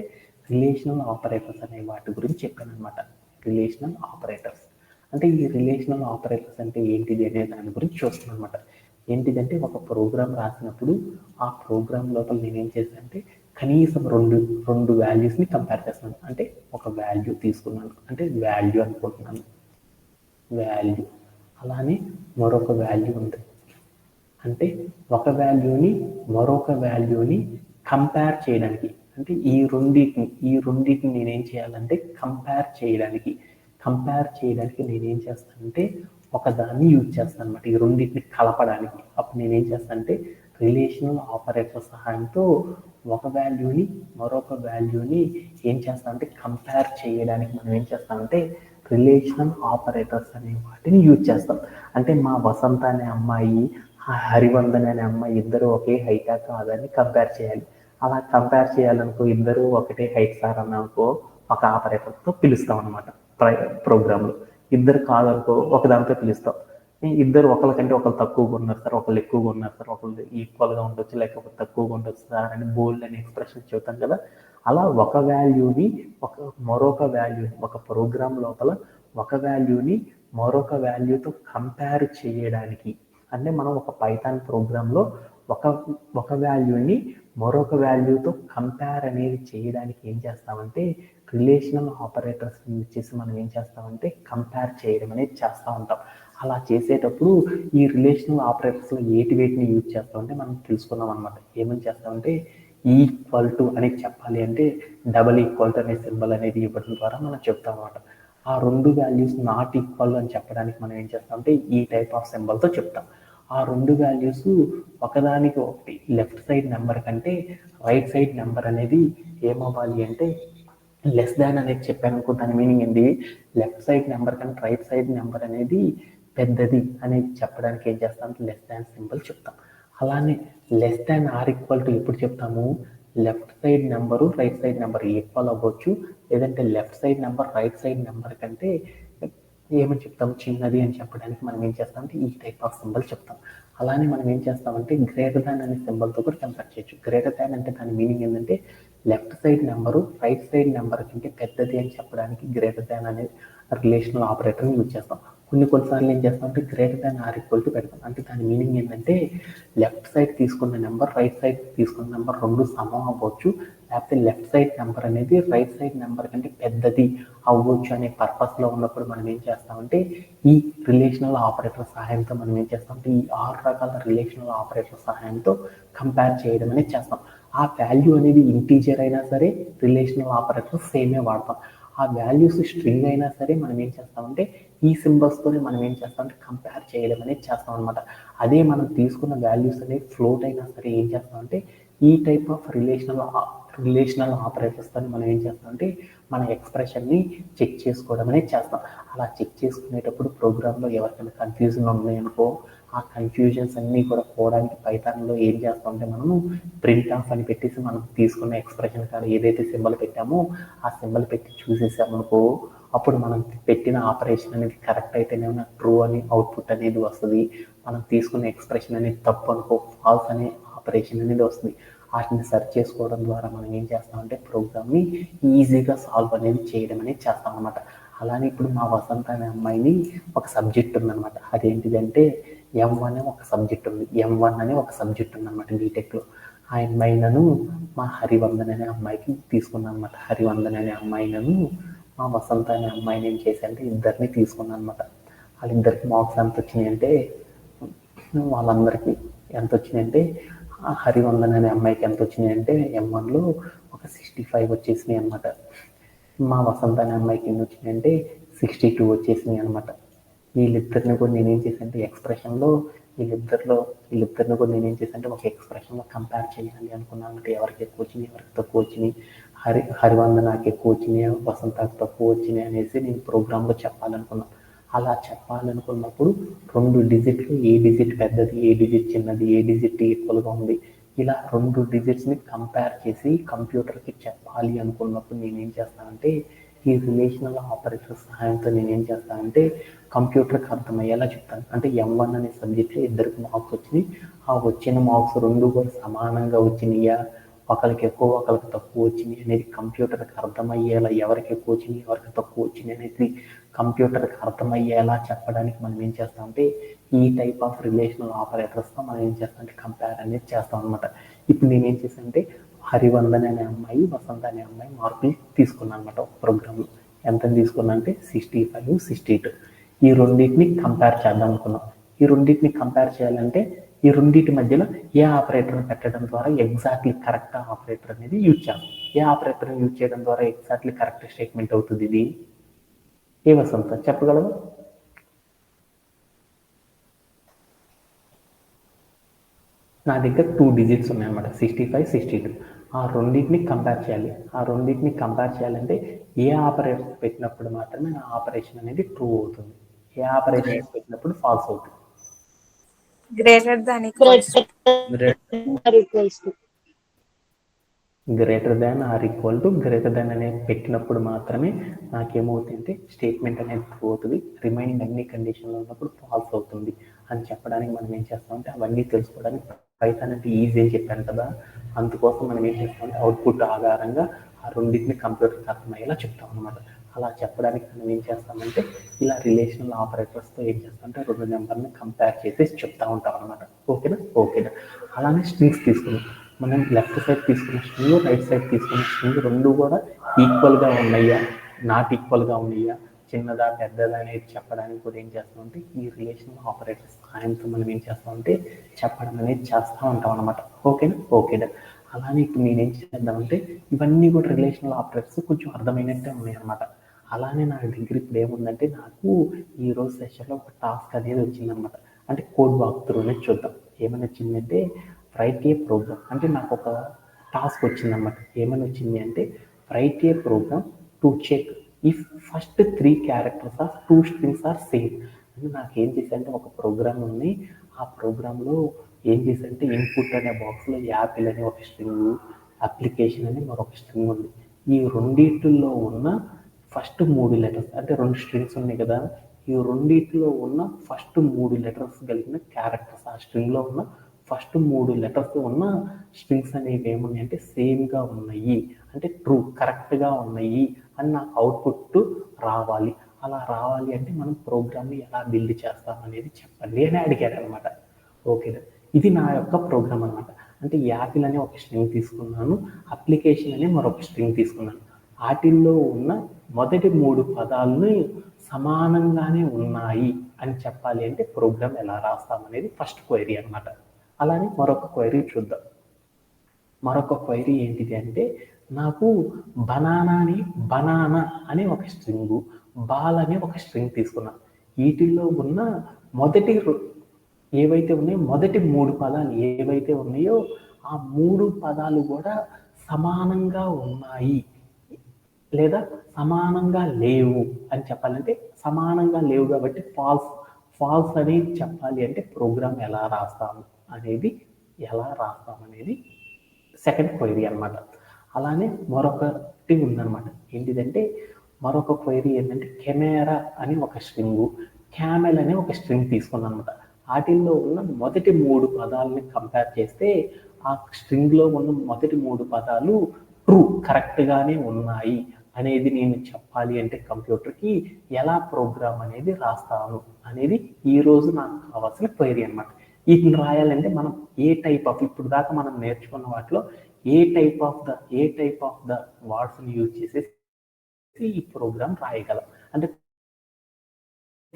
రిలేషనల్ ఆపరేటర్స్ అనే వాటి గురించి చెప్పాను అనమాట. రిలేషనల్ ఆపరేటర్స్ అంటే ఈ రిలేషనల్ ఆపరేటర్స్ అంటే ఏంటిది అనే దాని గురించి చూస్తున్నాను అనమాట. ఏంటిదంటే ఒక ప్రోగ్రామ్ రాసినప్పుడు ఆ ప్రోగ్రామ్ లోపల నేనేం చేశానంటే కనీసం రెండు వాల్యూస్ని కంపేర్ చేస్తున్నాను. అంటే ఒక వాల్యూ తీసుకున్నాను అంటే వాల్యూ అనుకుంటున్నాను, వాల్యూ. అలానే మరొక వాల్యూ ఉంది అంటే ఒక వాల్యూని మరొక వాల్యూని కంపేర్ చేయడానికి, అంటే ఈ రెండింటిని నేనేం చేయాలంటే కంపేర్ చేయడానికి నేనేం చేస్తానంటే ఒకదాన్ని యూజ్ చేస్తాను అనమాట. ఈ రెండింటిని కలపడానికి అప్పుడు నేనేం చేస్తానంటే రిలేషనల్ ఆపరేటర్ సహాయంతో ఒక వాల్యూని మరొక వాల్యూని ఏం చేస్తానంటే కంపేర్ చేయడానికి మనం ఏం చేస్తామంటే రిలేషనల్ ఆపరేటర్స్ అనే వాటిని యూజ్ చేస్తాం. అంటే మా వసంత అనే అమ్మాయి హరివందన్ అనే అమ్మాయి ఇద్దరు ఒకే హైటా కాదని కంపేర్ చేయాలి. అలా కంపేర్ చేయాలనుకో ఇద్దరు ఒకటే హైట్ సార్ అన్ననుకో ఒక ఆపరేటర్తో పిలుస్తాం అనమాట. ప్రోగ్రాంలో ఇద్దరు కాదనుకో ఒక దాంతో పిలుస్తాం. ఇద్దరు ఒకరికంటే ఒకరు తక్కువగా ఉన్నారు సార్, ఒకళ్ళు ఎక్కువగా ఉన్నారు సార్, ఒకళ్ళు ఈక్వల్గా ఉండొచ్చు లేకపోతే తక్కువగా ఉండొచ్చు సార్ అని బోల్డ్ అనే ఎక్స్ప్రెషన్ చెబుతాం కదా. అలా ఒక వాల్యూని మరొక వాల్యూని ఒక ప్రోగ్రామ్ లోపల ఒక వాల్యూని మరొక వాల్యూతో కంపేర్ చేయడానికి, అంటే మనం ఒక పైథాన్ ప్రోగ్రాంలో ఒక ఒక వాల్యూని మరొక వాల్యూతో కంపేర్ అనేది చేయడానికి ఏం చేస్తామంటే రిలేషనల్ ఆపరేటర్స్ యూజ్ చేసి మనం ఏం చేస్తామంటే కంపేర్ చేయడం అనేది చేస్తూ ఉంటాం. అలా చేసేటప్పుడు ఈ రిలేషనల్ ఆపరేటర్స్లో వేటిని యూజ్ చేస్తామంటే మనం తెలుసుకున్నాం అనమాట. ఏమని చేస్తామంటే ఈక్వల్ టు అనేది చెప్పాలి అంటే డబల్ ఈక్వల్ టు అనే సింబల్ అనేది ఇవ్వడం ద్వారా మనం చెప్తాం అనమాట. ఆ రెండు వాల్యూస్ నాట్ ఈక్వల్ అని చెప్పడానికి మనం ఏం చేస్తామంటే ఈ టైప్ ఆఫ్ సింబల్తో చెప్తాం. ఆ రెండు వాల్యూస్ ఒకదానికి ఒకటి లెఫ్ట్ సైడ్ నెంబర్ కంటే రైట్ సైడ్ నెంబర్ అనేది ఏమవ్వాలి అంటే లెస్ దాన్ అనేది చెప్పాను అనుకో, దాని మీనింగ్ ఏంటి, లెఫ్ట్ సైడ్ నెంబర్ కంటే రైట్ సైడ్ నెంబర్ అనేది పెద్దది అనేది చెప్పడానికి ఏం చేస్తాం, లెస్ దాన్ సింబల్ చెప్తాం. అలానే less than or equal to ఎప్పుడు చెప్తాము, left side number right side number equal అవ్వచ్చు, లేదంటే left side number right side number కంటే ఏమని చెప్తాం, చిన్నది అని చెప్పడానికి మనం ఏం చేస్తామంటే ఈ టైప్ ఆఫ్ సింబల్ చెప్తాం. అలానే మనం ఏం చేస్తామంటే గ్రేటర్ దాన్ అనే సింబల్తో కూడా కంపేర్ చేయొచ్చు. గ్రేటర్ దాన్ అంటే దాని మీనింగ్ ఏంటంటే left side number right side number కంటే పెద్దది అని చెప్పడానికి గ్రేటర్ దాన్ అనే రిలేషనల్ ఆపరేటర్ని యూజ్ చేస్తాం. కొన్నిసార్లు ఏం చేస్తామంటే greater than or equal to పెడతాం. అంటే దాని మీనింగ్ ఏంటంటే లెఫ్ట్ సైడ్ తీసుకున్న నెంబర్ రైట్ సైడ్ తీసుకున్న నెంబర్ రెండు సమం అవ్వచ్చు, లేకపోతే లెఫ్ట్ సైడ్ నెంబర్ అనేది రైట్ సైడ్ నెంబర్ కంటే పెద్దది అవ్వచ్చు అనే పర్పస్లో ఉన్నప్పుడు మనం ఏం చేస్తామంటే ఈ రిలేషనల్ ఆపరేటర్ సహాయంతో మనం ఏం చేస్తామంటే ఈ 6 రకాల రిలేషనల్ ఆపరేటర్ సహాయంతో కంపేర్ చేయడం అనేది చేస్తాం. ఆ వాల్యూ అనేది ఇంటీజర్ అయినా సరే రిలేషనల్ ఆపరేటర్ సేమే వాడతాం. ఆ వాల్యూస్ స్ట్రింగ్ అయినా సరే మనం ఏం చేస్తామంటే ఈ సింబల్స్తోనే మనం ఏం చేస్తామంటే కంపేర్ చేయడం అనేది చేస్తాం అనమాట. అదే మనం తీసుకున్న వాల్యూస్ అనేది ఫ్లోట్ అయినా సరే ఏం చేస్తామంటే ఈ టైప్ ఆఫ్ రిలేషనల్ ఆపరేటర్స్తో మనం ఏం చేస్తామంటే మన ఎక్స్ప్రెషన్ని చెక్ చేసుకోవడం అనేది చేస్తాం. అలా చెక్ చేసుకునేటప్పుడు ప్రోగ్రాంలో ఎవరికైనా కన్ఫ్యూజన్ ఉన్నాయనుకో, ఆ కన్ఫ్యూజన్స్ అన్నీ కూడా పోవడానికి పైథాన్లో ఏం చేస్తామంటే మనము ప్రింట్ ఆఫ్ అని పెట్టేసి మనం తీసుకున్న ఎక్స్ప్రెషన్ కాడ ఏదైతే సింబల్ పెట్టామో ఆ సింబల్ పెట్టి చూసేసామనుకో, అప్పుడు మనం పెట్టిన ఆపరేషన్ అనేది కరెక్ట్ అయితేనేమో ట్రూ అని అవుట్పుట్ అనేది వస్తుంది. మనం తీసుకున్న ఎక్స్ప్రెషన్ అనేది తప్పు అనుకో ఫాల్స్ అనే ఆపరేషన్ అనేది వస్తుంది. వాటిని సెర్చ్ చేసుకోవడం ద్వారా మనం ఏం చేస్తామంటే ప్రోగ్రామ్ని ఈజీగా సాల్వ్ అనేది చేయడం అనేది చేస్తాం అనమాట. అలానే ఇప్పుడు మా వసంత అనే అమ్మాయిని ఒక సబ్జెక్ట్ ఉందన్నమాట. అదేంటిదంటే M1 అనే ఒక సబ్జెక్ట్ ఉంది. M1 అనే ఒక సబ్జెక్ట్ ఉందన్నమాట బీటెక్లో. ఆ అమ్మాయినను మా హరివందన్ అనే అమ్మాయికి తీసుకున్నాను అనమాట. హరివందన్ అనే అమ్మాయినను మా వసంత అనే అమ్మాయిని ఏం చేశానంటే ఇద్దరిని తీసుకున్నాను అనమాట. వాళ్ళిద్దరికి మార్క్స్ ఎంత వచ్చినాయి అంటే వాళ్ళందరికీ ఎంత వచ్చినాయంటే హరివందన్ అనే అమ్మాయికి ఎంత వచ్చినాయి అంటే M1లో ఒక 65 వచ్చేసినాయి అనమాట. మా వసంత అనే అమ్మాయికి ఎన్ని వచ్చినాయి అంటే 62 వచ్చేసినాయి అనమాట. వీళ్ళిద్దరిని కూడా నేనేం చేశానంటే ఎక్స్ప్రెషన్లో వీళ్ళిద్దరిని కూడా నేనేం చేశానంటే ఒక ఎక్స్ప్రెషన్లో కంపేర్ చేయాలి అనుకున్నాను. అంటే ఎవరికి ఎక్కువ వచ్చినాయి ఎవరికి తక్కువ వచ్చినాయి, హరివందనాకి ఎక్కువ వచ్చినాయి వసంతకి తక్కువ వచ్చినాయి అనేసి నేను ప్రోగ్రాంలో చెప్పాలనుకున్నాను. అలా చెప్పాలనుకున్నప్పుడు 2 డిజిట్లు ఏ డిజిట్ పెద్దది ఏ డిజిట్ చిన్నది ఏ డిజిట్ ఈక్వల్గా ఉంది ఇలా 2 డిజిట్స్ని కంపేర్ చేసి కంప్యూటర్కి చెప్పాలి అనుకున్నప్పుడు నేనేం చేస్తానంటే ఈ రిలేషనల్ ఆపరేటర్ సహాయంతో నేనేం చేస్తానంటే కంప్యూటర్కి అర్థమయ్యేలా చెప్తాను. అంటే M1 అనే సబ్జెక్ట్లో ఇద్దరికి మార్క్స్ వచ్చినాయి. ఆ వచ్చిన మార్క్స్ 2 కూడా సమానంగా వచ్చినాయా, ఒకరికి ఎక్కువ ఒకరికి తక్కువ వచ్చినాయి అనేది కంప్యూటర్కి అర్థమయ్యేలా, ఎవరికి ఎక్కువ వచ్చినాయి ఎవరికి తక్కువ వచ్చినాయి అనేది కంప్యూటర్కి అర్థమయ్యేలా చెప్పడానికి మనం ఏం చేస్తామంటే ఈ టైప్ ఆఫ్ రిలేషనల్ ఆపరేటర్స్తో మనం ఏం చేస్తామంటే కంపేర్ అనేది చేస్తాం అనమాట. ఇప్పుడు నేనేం చేశానంటే హరివందన్ అనే అమ్మాయి వసంత అనే అమ్మాయి మార్కులు తీసుకున్నాను అనమాట. ఒక ప్రోగ్రాంలో ఎంత తీసుకున్నా అంటే 65, 62. ఈ రెండింటిని కంపేర్ చేద్దాం అనుకున్నాం. ఈ రెండింటిని కంపేర్ చేయాలంటే ఈ రెండింటి మధ్యలో ఏ ఆపరేటర్ని పెట్టడం ద్వారా ఎగ్జాక్ట్లీ కరెక్ట్ ఆపరేటర్ అనేది యూజ్ చేస్తాం. ఏ ఆపరేటర్ని యూజ్ చేయడం ద్వారా ఎగ్జాక్ట్లీ కరెక్ట్ స్టేట్మెంట్ అవుతుంది ఇది? ఏ వసంత చెప్పగలవా? నా దగ్గర 2 డిజిట్స్ ఉన్నాయన్నమాట, 65, 62. ఆ రెండింటిని కంపేర్ చేయాలి. ఆ రెండింటిని కంపేర్ చేయాలంటే ఏ ఆపరేషన్ పెట్టినప్పుడు మాత్రమే నా ఆపరేషన్ అనేది ట్రూ అవుతుంది, ఏ ఆపరేషన్ పెట్టినప్పుడు ఫాల్స్ అవుతుంది. Greater than equals greater than or equal to greater దాన్ అనేది పెట్టినప్పుడు మాత్రమే నాకేమవుతుందంటే స్టేట్మెంట్ అనేది ట్రూ అవుతుంది, రిమైనింగ్ అన్ని కండిషన్లో ఉన్నప్పుడు ఫాల్స్ అవుతుంది అని చెప్పడానికి మనం ఏం చేస్తామంటే అవన్నీ తెలుసుకోవడానికి పైథాన్ అంటే ఈజీ అని చెప్పాను కదా, అందుకోసం మనం ఏం చేస్తామంటే అవుట్పుట్ ఆధారంగా ఆ రెండింటిని కంప్యూటర్కి అర్థమయ్యేలా చెప్తాం అనమాట. అలా చెప్పడానికి మనం ఏం చేస్తామంటే ఇలా రిలేషనల్ ఆపరేటర్స్తో ఏం చేస్తామంటే రెండు నెంబర్ని కంపేర్ చేసి చెప్తా ఉంటాం అనమాట. ఓకేనా. అలానే స్ట్రింగ్స్ తీసుకున్నాం. మనం లెఫ్ట్ సైడ్ తీసుకున్న స్ట్రింగ్, రైట్ సైడ్ తీసుకున్న స్ట్రింగ్ రెండు కూడా ఈక్వల్గా ఉన్నాయా, నాట్ ఈక్వల్గా ఉన్నాయా, చిన్నదా పెద్దదా అనేది చెప్పడానికి కూడా ఏం చేస్తామంటే ఈ రిలేషనల్ ఆపరేటర్స్ సహాయంతో మనం ఏం చేస్తామంటే చెప్పడం అనేది చేస్తూ ఉంటాం అనమాట. ఓకేనా. అలానే ఇప్పుడు నేనేం చేద్దామంటే ఇవన్నీ కూడా రిలేషనల్ ఆపరేటర్స్ కొంచెం అర్థమైనట్టే ఉన్నాయి అనమాట. అలానే నా దగ్గర ఇప్పుడు ఏముందంటే నాకు ఈరోజు సెషన్లో ఒక టాస్క్ అనేది వచ్చిందనమాట. అంటే కోడ్ వాక్ త్రూ అనేది చూద్దాం. ఏమని వచ్చిందంటే రైట్ ఏ ప్రోగ్రామ్, అంటే నాకు ఒక టాస్క్ వచ్చిందనమాట. ఏమని వచ్చింది అంటే write a program to check if first 3 characters of 2 strings are same. అంటే నాకు ఏం చేశానంటే ఒక ప్రోగ్రామ్ ఉంది. ఆ ప్రోగ్రాంలో ఏం చేశానంటే ఇన్పుట్ అనే బాక్స్లో యాపిల్ అనే ఒక స్ట్రింగ్, అప్లికేషన్ అని మరొక స్ట్రింగ్ ఉంది. ఈ రెండింటిలో ఉన్న ఫస్ట్ 3 లెటర్స్, అంటే 2 స్ట్రింగ్స్ ఉన్నాయి కదా, ఈ రెండింటిలో ఉన్న ఫస్ట్ 3 లెటర్స్ కలిగిన క్యారెక్టర్స్, ఆ స్ట్రింగ్లో ఉన్న ఫస్ట్ 3 లెటర్స్ ఉన్న స్ట్రింగ్స్ అనేవి ఏమున్నాయి అంటే సేమ్గా ఉన్నాయి, అంటే ట్రూ కరెక్ట్గా ఉన్నాయి అని నాకు అవుట్పుట్ రావాలి. అలా రావాలి అంటే మనం ప్రోగ్రామ్ని ఎలా బిల్డ్ చేస్తాం అనేది చెప్పండి అని అడిగారు అనమాట. ఓకేనా. ఇది నా యొక్క ప్రోగ్రామ్ అనమాట. అంటే యాపిల్ అనే ఒక స్ట్రింగ్ తీసుకున్నాను, అప్లికేషన్ అనే మరొక స్ట్రింగ్ తీసుకున్నాను. వాటిల్లో ఉన్న మొదటి 3 పదాలను సమానంగానే ఉన్నాయి అని చెప్పాలి అంటే ప్రోగ్రామ్ ఎలా రాస్తాం అనేది ఫస్ట్ క్వైరీ అనమాట. అలానే మరొక క్వైరీ చూద్దాం. మరొక క్వైరీ ఏంటిది అంటే నాకు బనానా అనే ఒక స్ట్రింగు, బాల్ అనే ఒక స్ట్రింగ్ తీసుకున్నాను. వీటిల్లో ఉన్న మొదటి ఏవైతే ఉన్నాయో మొదటి 3 పదాలు ఏవైతే ఉన్నాయో ఆ 3 పదాలు కూడా సమానంగా ఉన్నాయి లేదా సమానంగా లేవు అని చెప్పాలంటే సమానంగా లేవు కాబట్టి ఫాల్స్ అనేది చెప్పాలి అంటే ప్రోగ్రామ్ ఎలా రాస్తాము అనేది సెకండ్ క్వైరీ అనమాట. అలానే మరొకటి ఉందన్నమాట. ఏంటిదంటే మరొక క్వైరీ ఏంటంటే కెమెరా అని ఒక స్ట్రింగు, క్యామెల్ అనే ఒక స్ట్రింగ్ తీసుకున్నాను అనమాట. వాటిల్లో ఉన్న మొదటి 3 పదాలని కంపేర్ చేస్తే ఆ స్ట్రింగ్లో ఉన్న మొదటి 3 పదాలు ట్రూ కరెక్ట్గానే ఉన్నాయి అనేది నేను చెప్పాలి అంటే కంప్యూటర్కి ఎలా ప్రోగ్రామ్ అనేది రాస్తాను అనేది ఈరోజు నాకు కావాల్సిన క్వైరీ అనమాట. వీటిని రాయాలంటే మనం ఏ టైప్ ఆఫ్ ఇప్పుడు దాకా మనం నేర్చుకున్న వాటిలో ఏ టైప్ ఆఫ్ ద వర్డ్స్ని యూజ్ చేసేసి ఈ ప్రోగ్రామ్ రాయగలం. అంటే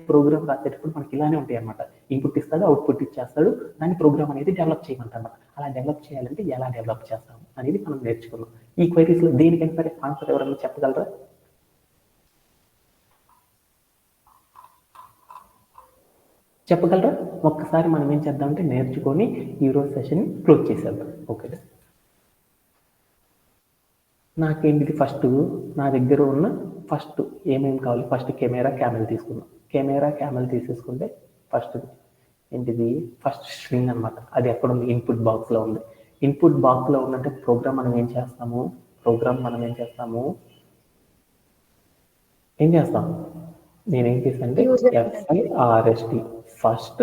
ప్రోగ్రామ్ రాసేటప్పుడు మనకి ఇలానే ఉంటాయి అనమాట. ఇన్పుట్ ఇస్తాడు, అవుట్పుట్ ఇచ్చేస్తాడు, దాన్ని ప్రోగ్రామ్ అనేది డెవలప్ చేయమంటారు. అలా డెవలప్ చేయాలంటే ఎలా డెవలప్ చేస్తాము అనేది మనం నేర్చుకున్నాం. ఈ క్వైరీస్లో దేనికైనా సరే ఆన్సర్ ఎవరైనా చెప్పగలరా? ఒక్కసారి మనం ఏం చేద్దామంటే నేర్చుకొని ఈరోజు సెషన్ క్లోజ్ చేసేద్దాం. ఓకే, నాకేంటిది ఫస్ట్ నా దగ్గర ఉన్న ఫస్ట్ ఏమేమి కావాలి, ఫస్ట్ కెమెరా క్యామెల్ తీసుకున్నాం. కెమెరా క్యామెల్ తీసేసుకుంటే ఫస్ట్ ఏంటిది ఫస్ట్ స్ట్రింగ్ అనమాట. అది ఎక్కడ ఉంది? ఇన్పుట్ బాక్స్లో ఉంది. ఇన్పుట్ బాక్స్లో ఉన్నట్టే ప్రోగ్రామ్ మనం ఏం చేస్తాము నేనేం చేశానంటే FIRST ఫస్ట్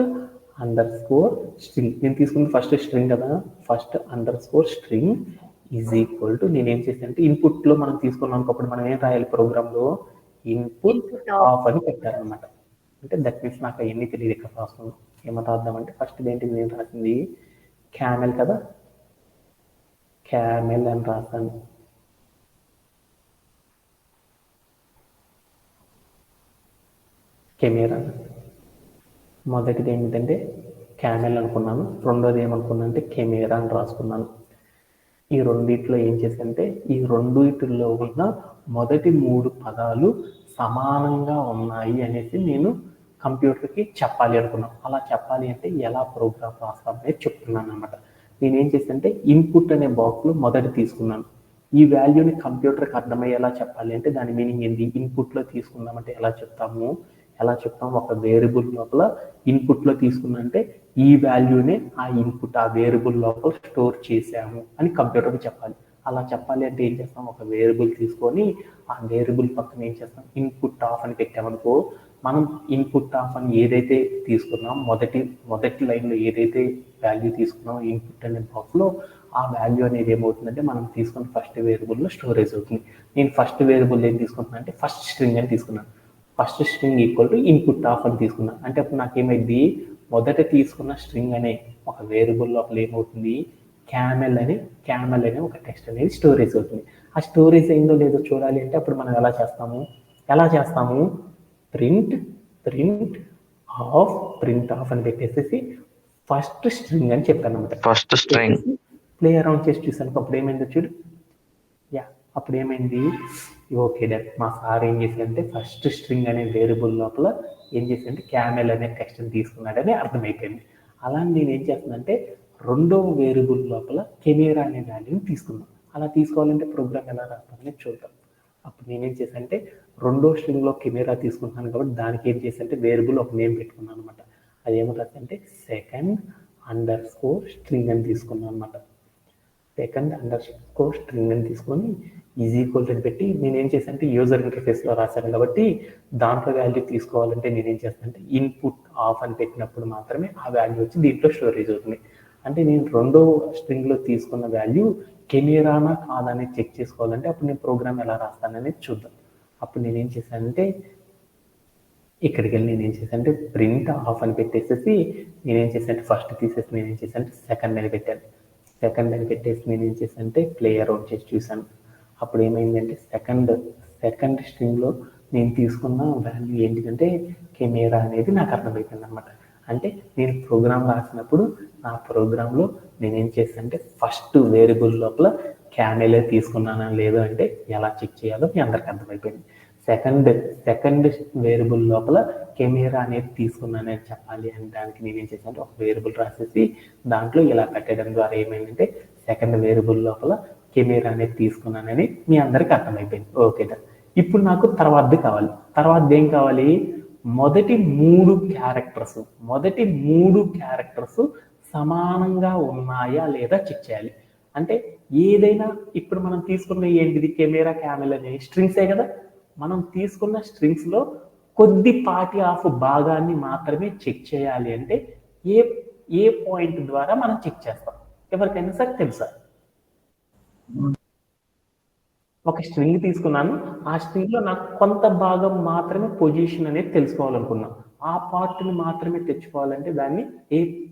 అండర్స్కోర్ స్ట్రింగ్, నేను తీసుకుంది ఫస్ట్ స్ట్రింగ్ కదా, first underscore string is equal to నేనేం చేశానంటే ఇన్పుట్లో మనం తీసుకున్నాం అనుకోప్పుడు మనం ఏం రాయాలి ప్రోగ్రాంలో ఇన్పుట్ ఆఫ్ అని పెట్టారనమాట. అంటే దట్ మీన్స్ నాకు అవన్నీ తెలియదు ఇక్కడ రాస్తున్నాను. ఏమని రాద్దామంటే ఫస్ట్ ఏంటి నేను రాసింది క్యామెల్ కదా, క్యామెల్ అని రాస్తాను. కెమెరా మొదటిది ఏంటంటే క్యామెల్ అనుకున్నాను, రెండోది ఏమనుకున్నాను అంటే కెమెరా అని రాసుకున్నాను. ఈ రెండిట్లో ఏం చేశానంటే ఈ రెండిట్లో ఉన్న మొదటి 3 పదాలు సమానంగా ఉన్నాయి అనేసి నేను కంప్యూటర్కి చెప్పాలి అనుకున్నాను. అలా చెప్పాలి అంటే ఎలా ప్రోగ్రామ్ రాస్తామనేది చెప్తున్నాను అనమాట. నేనేం చేశానంటే ఇన్పుట్ అనే బాక్స్లో మొదటి తీసుకున్నాను. ఈ వాల్యూని కంప్యూటర్కి అర్థమయ్యేలా చెప్పాలి అంటే దాని మీనింగ్ ఏంటి? ఇన్పుట్లో తీసుకుందామంటే ఎలా చెప్తాము ఒక వేరియబుల్ లోపల ఇన్పుట్లో తీసుకున్నంటే ఈ వాల్యూనే ఆ ఇన్పుట్ ఆ వేరియబుల్ లోపల స్టోర్ చేసాము అని కంప్యూటర్కి చెప్పాలి. అలా చెప్పాలి అంటే ఏం చేస్తాం, ఒక వేరియబుల్ తీసుకొని ఆ వేరియబుల్ పక్కన ఏం చేస్తాం ఇన్పుట్ ఆఫ్ అని పెట్టామనుకో, మనం ఇన్పుట్ ఆఫ్ అని ఏదైతే తీసుకున్నాం మొదటి లైన్లో ఏదైతే వాల్యూ తీసుకున్నామో ఇన్పుట్ అనే బాక్స్లో ఆ వాల్యూ అనేది ఏమవుతుందంటే మనం తీసుకున్న ఫస్ట్ వేరియబుల్లో స్టోరేజ్ అవుతుంది. నేను ఫస్ట్ వేరియబుల్ ఏం తీసుకుంటున్నాను అంటే ఫస్ట్ స్ట్రింగ్ అని తీసుకున్నాను. First string equal to input of అని తీసుకున్నాను. అంటే అప్పుడు నాకేమైంది, మొదట తీసుకున్న స్ట్రింగ్ అనే ఒక వేరియబుల్ లోపల ఏమవుతుంది, క్యామెల్ అనే ఒక టెక్స్ట్ అనేది స్టోరేజ్ అవుతుంది. ఆ స్టోరేజ్ అయిందో లేదో చూడాలి అంటే అప్పుడు మనం ఎలా చేస్తాము ప్రింట్ ఆఫ్ అని పెట్టేసి ఫస్ట్ స్ట్రింగ్ అని చెప్పాను అనమాట. ఫస్ట్ స్ట్రింగ్ ప్లే అరౌండ్ చేసి చూసాను. అప్పుడు ఏమైందో చూడు. అప్పుడు ఏమైంది, ఓకే డన్. మా సార్ ఏం చేశాడంటే ఫస్ట్ స్ట్రింగ్ అనే వేరియబుల్ లోపల ఏం చేశాడంటే క్యామెల్ అనే టెక్స్ట్ తీసుకున్నాడని అర్థమైపోయింది. అలా నేను ఏం చేస్తున్నానంటే రెండవ వేరియబుల్ లోపల కెమెరా అనే వాల్యూని తీసుకున్నాను. అలా తీసుకోవాలంటే ప్రోగ్రామ్ ఎలా రాస్తామని చూద్దాం. అప్పుడు నేనేం చేశానంటే రెండో స్ట్రింగ్లో కెమెరా తీసుకుంటున్నాను కాబట్టి దానికి ఏం చేశానంటే వేరియబుల్ ఒక నేమ్ పెట్టుకున్నాను అనమాట. అది ఏమంటే second_string అని తీసుకున్నాను అనమాట. second_string అని తీసుకొని ఈజ్ ఈక్వల్ టు పెట్టి నేనేం చేశానంటే యూజర్ ఇంటర్ఫేస్లో రాశాను కాబట్టి దాంట్లో వాల్యూ తీసుకోవాలంటే నేనేం చేస్తానంటే ఇన్పుట్ ఆఫ్ అని పెట్టినప్పుడు మాత్రమే ఆ వాల్యూ వచ్చి దీంట్లో స్టోరేజ్ అవుతుంది. అంటే నేను రెండో స్ట్రింగ్లో తీసుకున్న వాల్యూ కెమెరానా కాదని చెక్ చేసుకోవాలంటే అప్పుడు నేను ప్రోగ్రామ్ ఎలా రాస్తాననేది చూద్దాం. అప్పుడు నేనేం చేశానంటే ఇక్కడికి వెళ్ళి నేనేం చేశానంటే ప్రింట్ ఆఫ్ అని పెట్టేసి నేనేం చేశానంటే ఫస్ట్ తీసేసి నేనేం చేశానంటే సెకండ్ అని పెట్టాను. సెకండ్ అని పెట్టేసి నేనేం చేశానంటే ప్లే అరౌండ్ చేసి చూశాను. అప్పుడు ఏమైందంటే సెకండ్ స్ట్రింగ్లో నేను తీసుకున్న వాల్యూ ఏంటిదంటే కెమెరా అనేది నాకు అర్థమైపోయింది అనమాట. అంటే నేను ప్రోగ్రామ్ రాసినప్పుడు నా ప్రోగ్రాంలో నేనేం చేశానంటే ఫస్ట్ వేరియబుల్ లోపల క్యామెలే తీసుకున్నానా లేదో అంటే ఎలా చెక్ చేయాలో మీ అందరికి అర్థమైపోయింది. సెకండ్ వేరియబుల్ లోపల కెమెరా అనేది తీసుకున్నానని చెప్పాలి అని దానికి నేనేం చేశానంటే ఒక వేరియబుల్ రాసేసి దాంట్లో ఇలా పెట్టడం ద్వారా ఏమైందంటే సెకండ్ వేరియబుల్ లోపల కెమెరా అనేది తీసుకున్నానని మీ అందరికి అర్థమైపోయింది. ఓకే దా. ఇప్పుడు నాకు తర్వాత ఏం కావాలి, మొదటి మూడు క్యారెక్టర్స్ సమానంగా ఉన్నాయా లేదా చెక్ చేయాలి. అంటే ఏదైనా ఇప్పుడు మనం తీసుకున్న ఏంటిది కెమెరా క్యామెల్ అనే స్ట్రింగ్సే కదా. మనం తీసుకున్న స్ట్రింగ్స్ లో కొద్దిపాటి ఆఫ్ భాగాన్ని మాత్రమే చెక్ చేయాలి అంటే ఏ పాయింట్ ద్వారా మనం చెక్ చేస్తాం ఎవరికైనా సార్ తెలుసా? ఒక స్ట్రింగ్ తీసుకున్నాను, ఆ స్ట్రింగ్ లో నాకు కొంత భాగం మాత్రమే పొజిషన్ అనేది తెలుసుకోవాలనుకున్నాం. ఆ పార్ట్ ని మాత్రమే తెచ్చుకోవాలంటే దాన్ని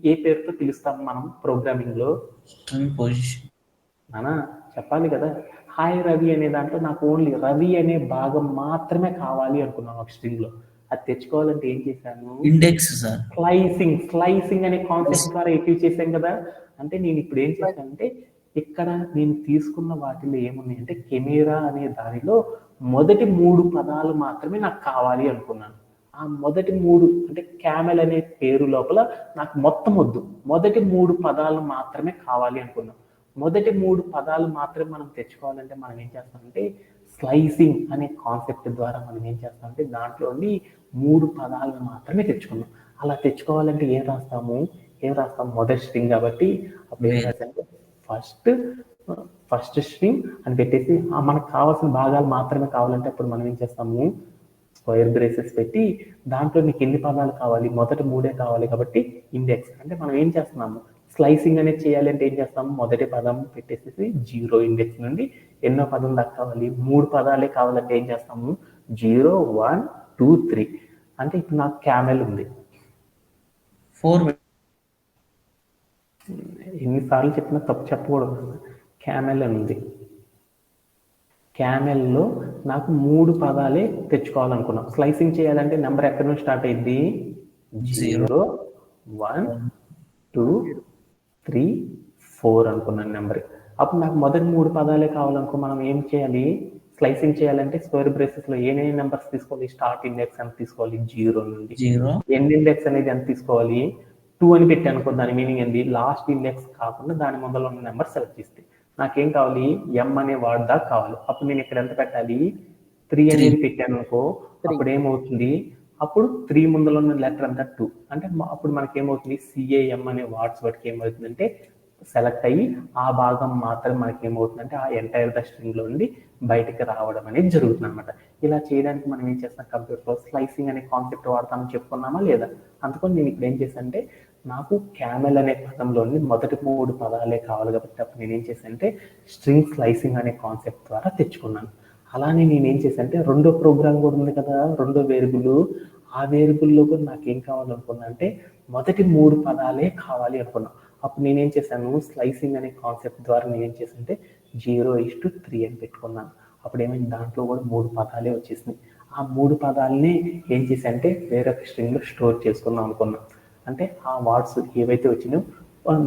ఏ పేరుతో పిలుస్తాం మనం ప్రోగ్రామింగ్ లో? పొజిషన్. నానా చెప్పాలి కదా. హాయ్ రవి అనే దాంట్లో నాకు ఓన్లీ రవి అనే భాగం మాత్రమే కావాలి అనుకున్నాను ఒక స్ట్రింగ్ లో. అది తెచ్చుకోవాలంటే ఏం చేశాను, ఇండెక్స్ సార్, స్లైసింగ్ అనే కాన్సెప్ట్ ద్వారా అచీవ్ చేశాం కదా. అంటే నేను ఇప్పుడు ఏం చేశానంటే ఇక్కడ నేను తీసుకున్న వాటిలో ఏమున్నాయి అంటే కెమెరా అనే దానిలో మొదటి 3 పదాలు మాత్రమే నాకు కావాలి అనుకున్నాను. ఆ మొదటి 3 అంటే క్యామెల్ అనే పేరు లోపల నాకు మొత్తం వద్దు, మొదటి 3 పదాలు మాత్రమే కావాలి అనుకున్నాను. మొదటి 3 పదాలు మాత్రమే మనం తెచ్చుకోవాలంటే మనం ఏం చేస్తామంటే స్లైసింగ్ అనే కాన్సెప్ట్ ద్వారా మనం ఏం చేస్తామంటే దాంట్లోని 3 పదాలను మాత్రమే తెచ్చుకున్నాం. అలా తెచ్చుకోవాలంటే ఏం రాస్తాము మొదటి స్ట్రింగ్ కాబట్టి అప్పుడు ఏం రాస్తామంటే ఫస్ట్ స్ట్రింగ్ అని పెట్టేసి మనకు కావాల్సిన భాగాలు మాత్రమే కావాలంటే అప్పుడు మనం ఏం చేస్తాము స్క్వేర్ బ్రేసెస్ పెట్టి దాంట్లో నీకు ఎన్ని పదాలు కావాలి, మొదటి 3 కావాలి కాబట్టి ఇండెక్స్. అంటే మనం ఏం చేస్తున్నాము స్లైసింగ్ అనేది చేయాలి అంటే ఏం చేస్తాము మొదటి పదం పెట్టేసి 0 ఇండెక్స్ నుండి ఎన్నో పదం దాకా కావాలి 3 పదాలే కావాలంటే ఏం చేస్తాము 0 1 2 3. అంటే ఇప్పుడు నాకు క్యామెల్ ఉంది, 4 ఎన్నిసార్లు చెప్పినా తప్పు చెప్పకూడదు. క్యామెల్ అని ఉంది, క్యామెల్లో నాకు 3 పదాలే తెచ్చుకోవాలనుకున్నాం. స్లైసింగ్ చేయాలంటే నెంబర్ ఎక్కడి నుంచి స్టార్ట్ అయింది 0 1 2 3 4 అనుకున్నాను నెంబర్. అప్పుడు నాకు మొదటి 3 పదాలే కావాలనుకో మనం ఏం చేయాలి, స్లైసింగ్ చేయాలంటే స్క్వేర్ బ్రేసెస్ లో ఏ నెంబర్స్ తీసుకోవాలి, స్టార్ట్ ఇండెక్స్ ఎంత తీసుకోవాలి 0 నుండి, ఎండ్ ఇండెక్స్ అనేది ఎంత తీసుకోవాలి 2 అని పెట్టి అనుకో. దాని మీనింగ్ ఏంది, లాస్ట్ ఇండెక్స్ కాకుండా దాని మొదలు ఉన్న నెంబర్ సెలెక్ట్ చేస్తే నాకేం కావాలి m అనే వర్డ్ దాకా కావాలి. అప్పుడు నేను ఇక్కడ ఎంత పెట్టాలి 3 అనేది పెట్టాను అనుకో. అప్పుడు ఏమవుతుంది, అప్పుడు 3 ముందులో ఉన్న లెటర్ అంతా 2 అంటే అప్పుడు మనకి ఏమవుతుంది CAM అనే వర్డ్స్ బట్టి ఏమవుతుందంటే సెలెక్ట్ అయ్యి ఆ భాగం మాత్రం మనకి ఏమవుతుందంటే ఆ ఎంటైర్ ద స్ట్రింగ్ లో నుండి బయటకు రావడం అనేది జరుగుతుంది అనమాట. ఇలా చేయడానికి మనం ఏం చేస్తాం కంప్యూటర్లో స్లైసింగ్ అనే కాన్సెప్ట్ వాడతామని చెప్పుకున్నామా లేదా. అందుకని నేను ఇప్పుడు ఏం చేశానంటే నాకు క్యామెల్ అనే పదంలోని మొదటి 3 పదాలే కావాలి కాబట్టి అప్పుడు నేనేం చేశానంటే స్ట్రింగ్ స్లైసింగ్ అనే కాన్సెప్ట్ ద్వారా తెచ్చుకున్నాను. అలానే నేనేం చేశానంటే రెండో ప్రోగ్రామ్ కూడా ఉంది కదా, రెండో వేరియబుల్, ఆ వేరియబుల్లో కూడా నాకేం కావాలనుకున్నా అంటే మొదటి 3 పదాలే కావాలి అనుకున్నా. అప్పుడు నేనేం చేశాను, స్లైసింగ్ అనే కాన్సెప్ట్ ద్వారా నేనేం చేశానంటే 0:3 అని పెట్టుకున్నాను. అప్పుడు ఏమైంది, దాంట్లో కూడా 3 పదాలే వచ్చేసినాయి. ఆ 3 పదాలని ఏం చేశానంటే వేరొక స్ట్రింగ్లో స్టోర్ చేసుకుందాం అనుకున్నాను. అంటే ఆ వర్డ్స్ ఏవైతే వచ్చినాయో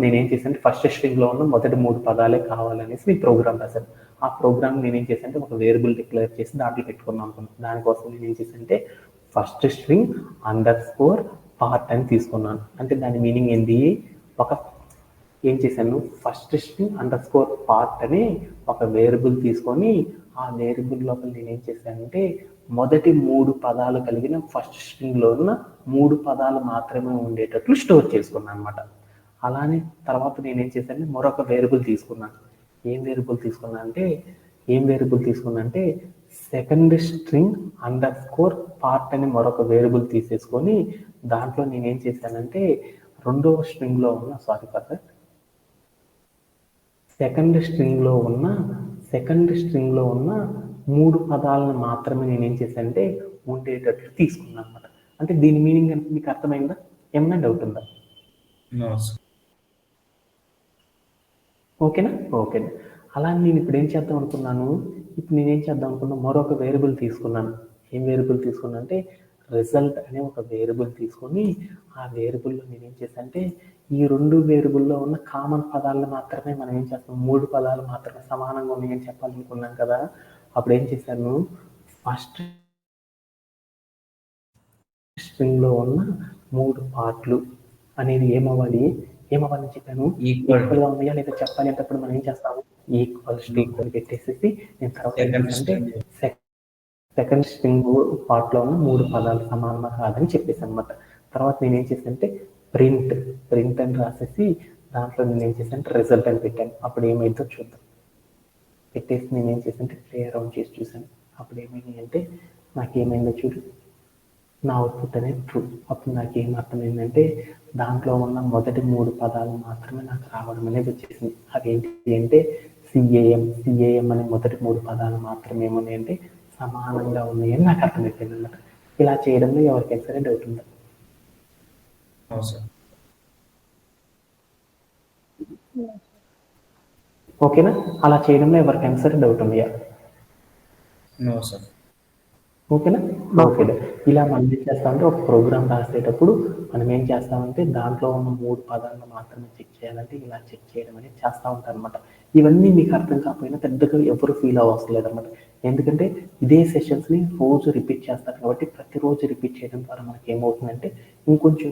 నేనేం చేశానంటే ఫస్ట్ స్ట్రింగ్లో ఉన్న మొదటి 3 పదాలే కావాలనేసి నేను ప్రోగ్రామ్ రాశాను. ఆ ప్రోగ్రామ్ నేనేం చేశానంటే ఒక వేరియబుల్ డిక్లేర్ చేసి దాంట్లో పెట్టుకుందాం అనుకున్నాను. దానికోసం నేనేం చేశానంటే ఫస్ట్ స్ట్రింగ్ _పార్ట్ అని తీసుకున్నాను. అంటే దాని మీనింగ్ ఏంటి, ఏం చేశాను, ఫస్ట్ స్ట్రింగ్ _పార్ట్ అని ఒక వేరియబుల్ తీసుకొని ఆ వేరియబుల్ లోపల నేనేం చేశానంటే మొదటి 3 పదాలు కలిగిన ఫస్ట్ స్ట్రింగ్లో ఉన్న 3 పదాలు మాత్రమే ఉండేటట్లు స్టోర్ చేసుకున్నాను అనమాట. అలానే తర్వాత నేనేం చేశాను, మరొక వేరియబుల్ తీసుకున్నాను. ఏం వేరియబుల్ తీసుకున్నా అంటే సెకండ్ స్ట్రింగ్ _పార్ట్ అని మరొక వేరియబుల్ తీసేసుకొని దాంట్లో నేనేం చేశానంటే రెండవ స్ట్రింగ్లో ఉన్న సెకండ్ స్ట్రింగ్లో ఉన్న 3 పదాలను మాత్రమే నేనేం చేశానంటే ఉండేటట్లు తీసుకున్నాను అనమాట. అంటే దీని మీనింగ్ అంటే మీకు అర్థమైందా, ఏమన్నా డౌట్ ఉందా? ఓకేనా. అలా నేను ఇప్పుడు ఏం చేద్దాం అనుకున్నాను, మరొక వేరియబుల్ తీసుకున్నాను. ఏం వేరియబుల్ తీసుకున్నా అంటే రిజల్ట్ అనే ఒక వేరియబుల్ తీసుకొని ఆ వేరియబుల్లో నేనేం చేశానంటే ఈ 2 వేరియబుల్లో ఉన్న కామన్ పదాలను మాత్రమే మనం ఏం చేస్తాం, 3 పదాలు మాత్రమే సమానంగా ఉన్నాయని చెప్పాలనుకున్నాం కదా. అప్పుడు ఏం చేశాను, ఫస్ట్ స్ట్రింగ్లో ఉన్న 3 పార్ట్లు అనేది ఏమవ్వాలని చెప్పాను, ఈక్వల్గా ఉన్నాయా లేదా చెప్పాలి అంటే అప్పుడు మనం ఏం చేస్తాము, ఈక్వల్స్ టు అని పెట్టేసేసి నేను తర్వాత ఏంటంటే సెకండ్ స్ట్రింగ్ పార్ట్లో ఉన్న 3 పదాలు సమానమా కాదని చెప్పేసి అనమాట. తర్వాత నేను ఏం చేశానంటే ప్రింట్ అని రాసేసి దాంట్లో నేను ఏం చేశానంటే రిజల్ట్ అని పెట్టాను. అప్పుడు ఏమైందో చూద్దాం. పెట్టేసి నేను ఏం చేశానంటే ప్లే అరౌండ్ చేసి చూశాను. అప్పుడు ఏమైంది అంటే నాకేమైందో చూడు, నా అవుట్పుట్ అనేది ట్రూ. అప్పుడు నాకు ఏం అర్థమైందంటే దాంట్లో ఉన్న మొదటి 3 పదాలు మాత్రమే నాకు రావడం అనేది వచ్చేసింది. అవేంటి అంటే సిఏఎం అనే మొదటి 3 పదాలు మాత్రమే ఏమన్నాయంటే సమానంగా ఉన్నాయని నాకు అర్థమైపోయింది అనమాట. ఇలా చేయడంలో ఎవరికైనా సరే డౌట్ ఉందా? ఓకేనా. అలా చేయడంలో ఎవరికైనా సరే డౌట్ ఉన్నాయా? ఓకేనా. ఓకే. ఇలా మనం ఏం చేస్తామంటే ఒక ప్రోగ్రామ్ రాసేటప్పుడు మనం ఏం చేస్తామంటే దాంట్లో ఉన్న 3 పదాలను మాత్రమే చెక్ చేయాలంటే ఇలా చెక్ చేయడం అనేది చేస్తూ ఉంటారు అనమాట. ఇవన్నీ మీకు అర్థం కాకపోయినా పెద్దగా ఎవరు ఫీల్ అవ్వవసరం లేదనమాట. ఎందుకంటే ఇదే సెషన్స్ని రోజు రిపీట్ చేస్తారు కాబట్టి ప్రతిరోజు రిపీట్ చేయడం ద్వారా మనకి ఏమవుతుందంటే ఇంకొంచెం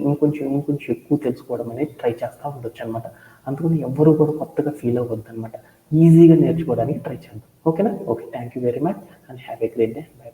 ఎక్కువ తెలుసుకోవడం అనేది ట్రై చేస్తూ ఉండొచ్చు అనమాట. అందుకని ఎవరు కూడా కొత్తగా ఫీల్ అవ్వద్దు అనమాట. ఈజీగా నేర్చుకోవడానికి ట్రై చేద్దాం. ఓకేనా. Okay, thank you very much and have a great day. By.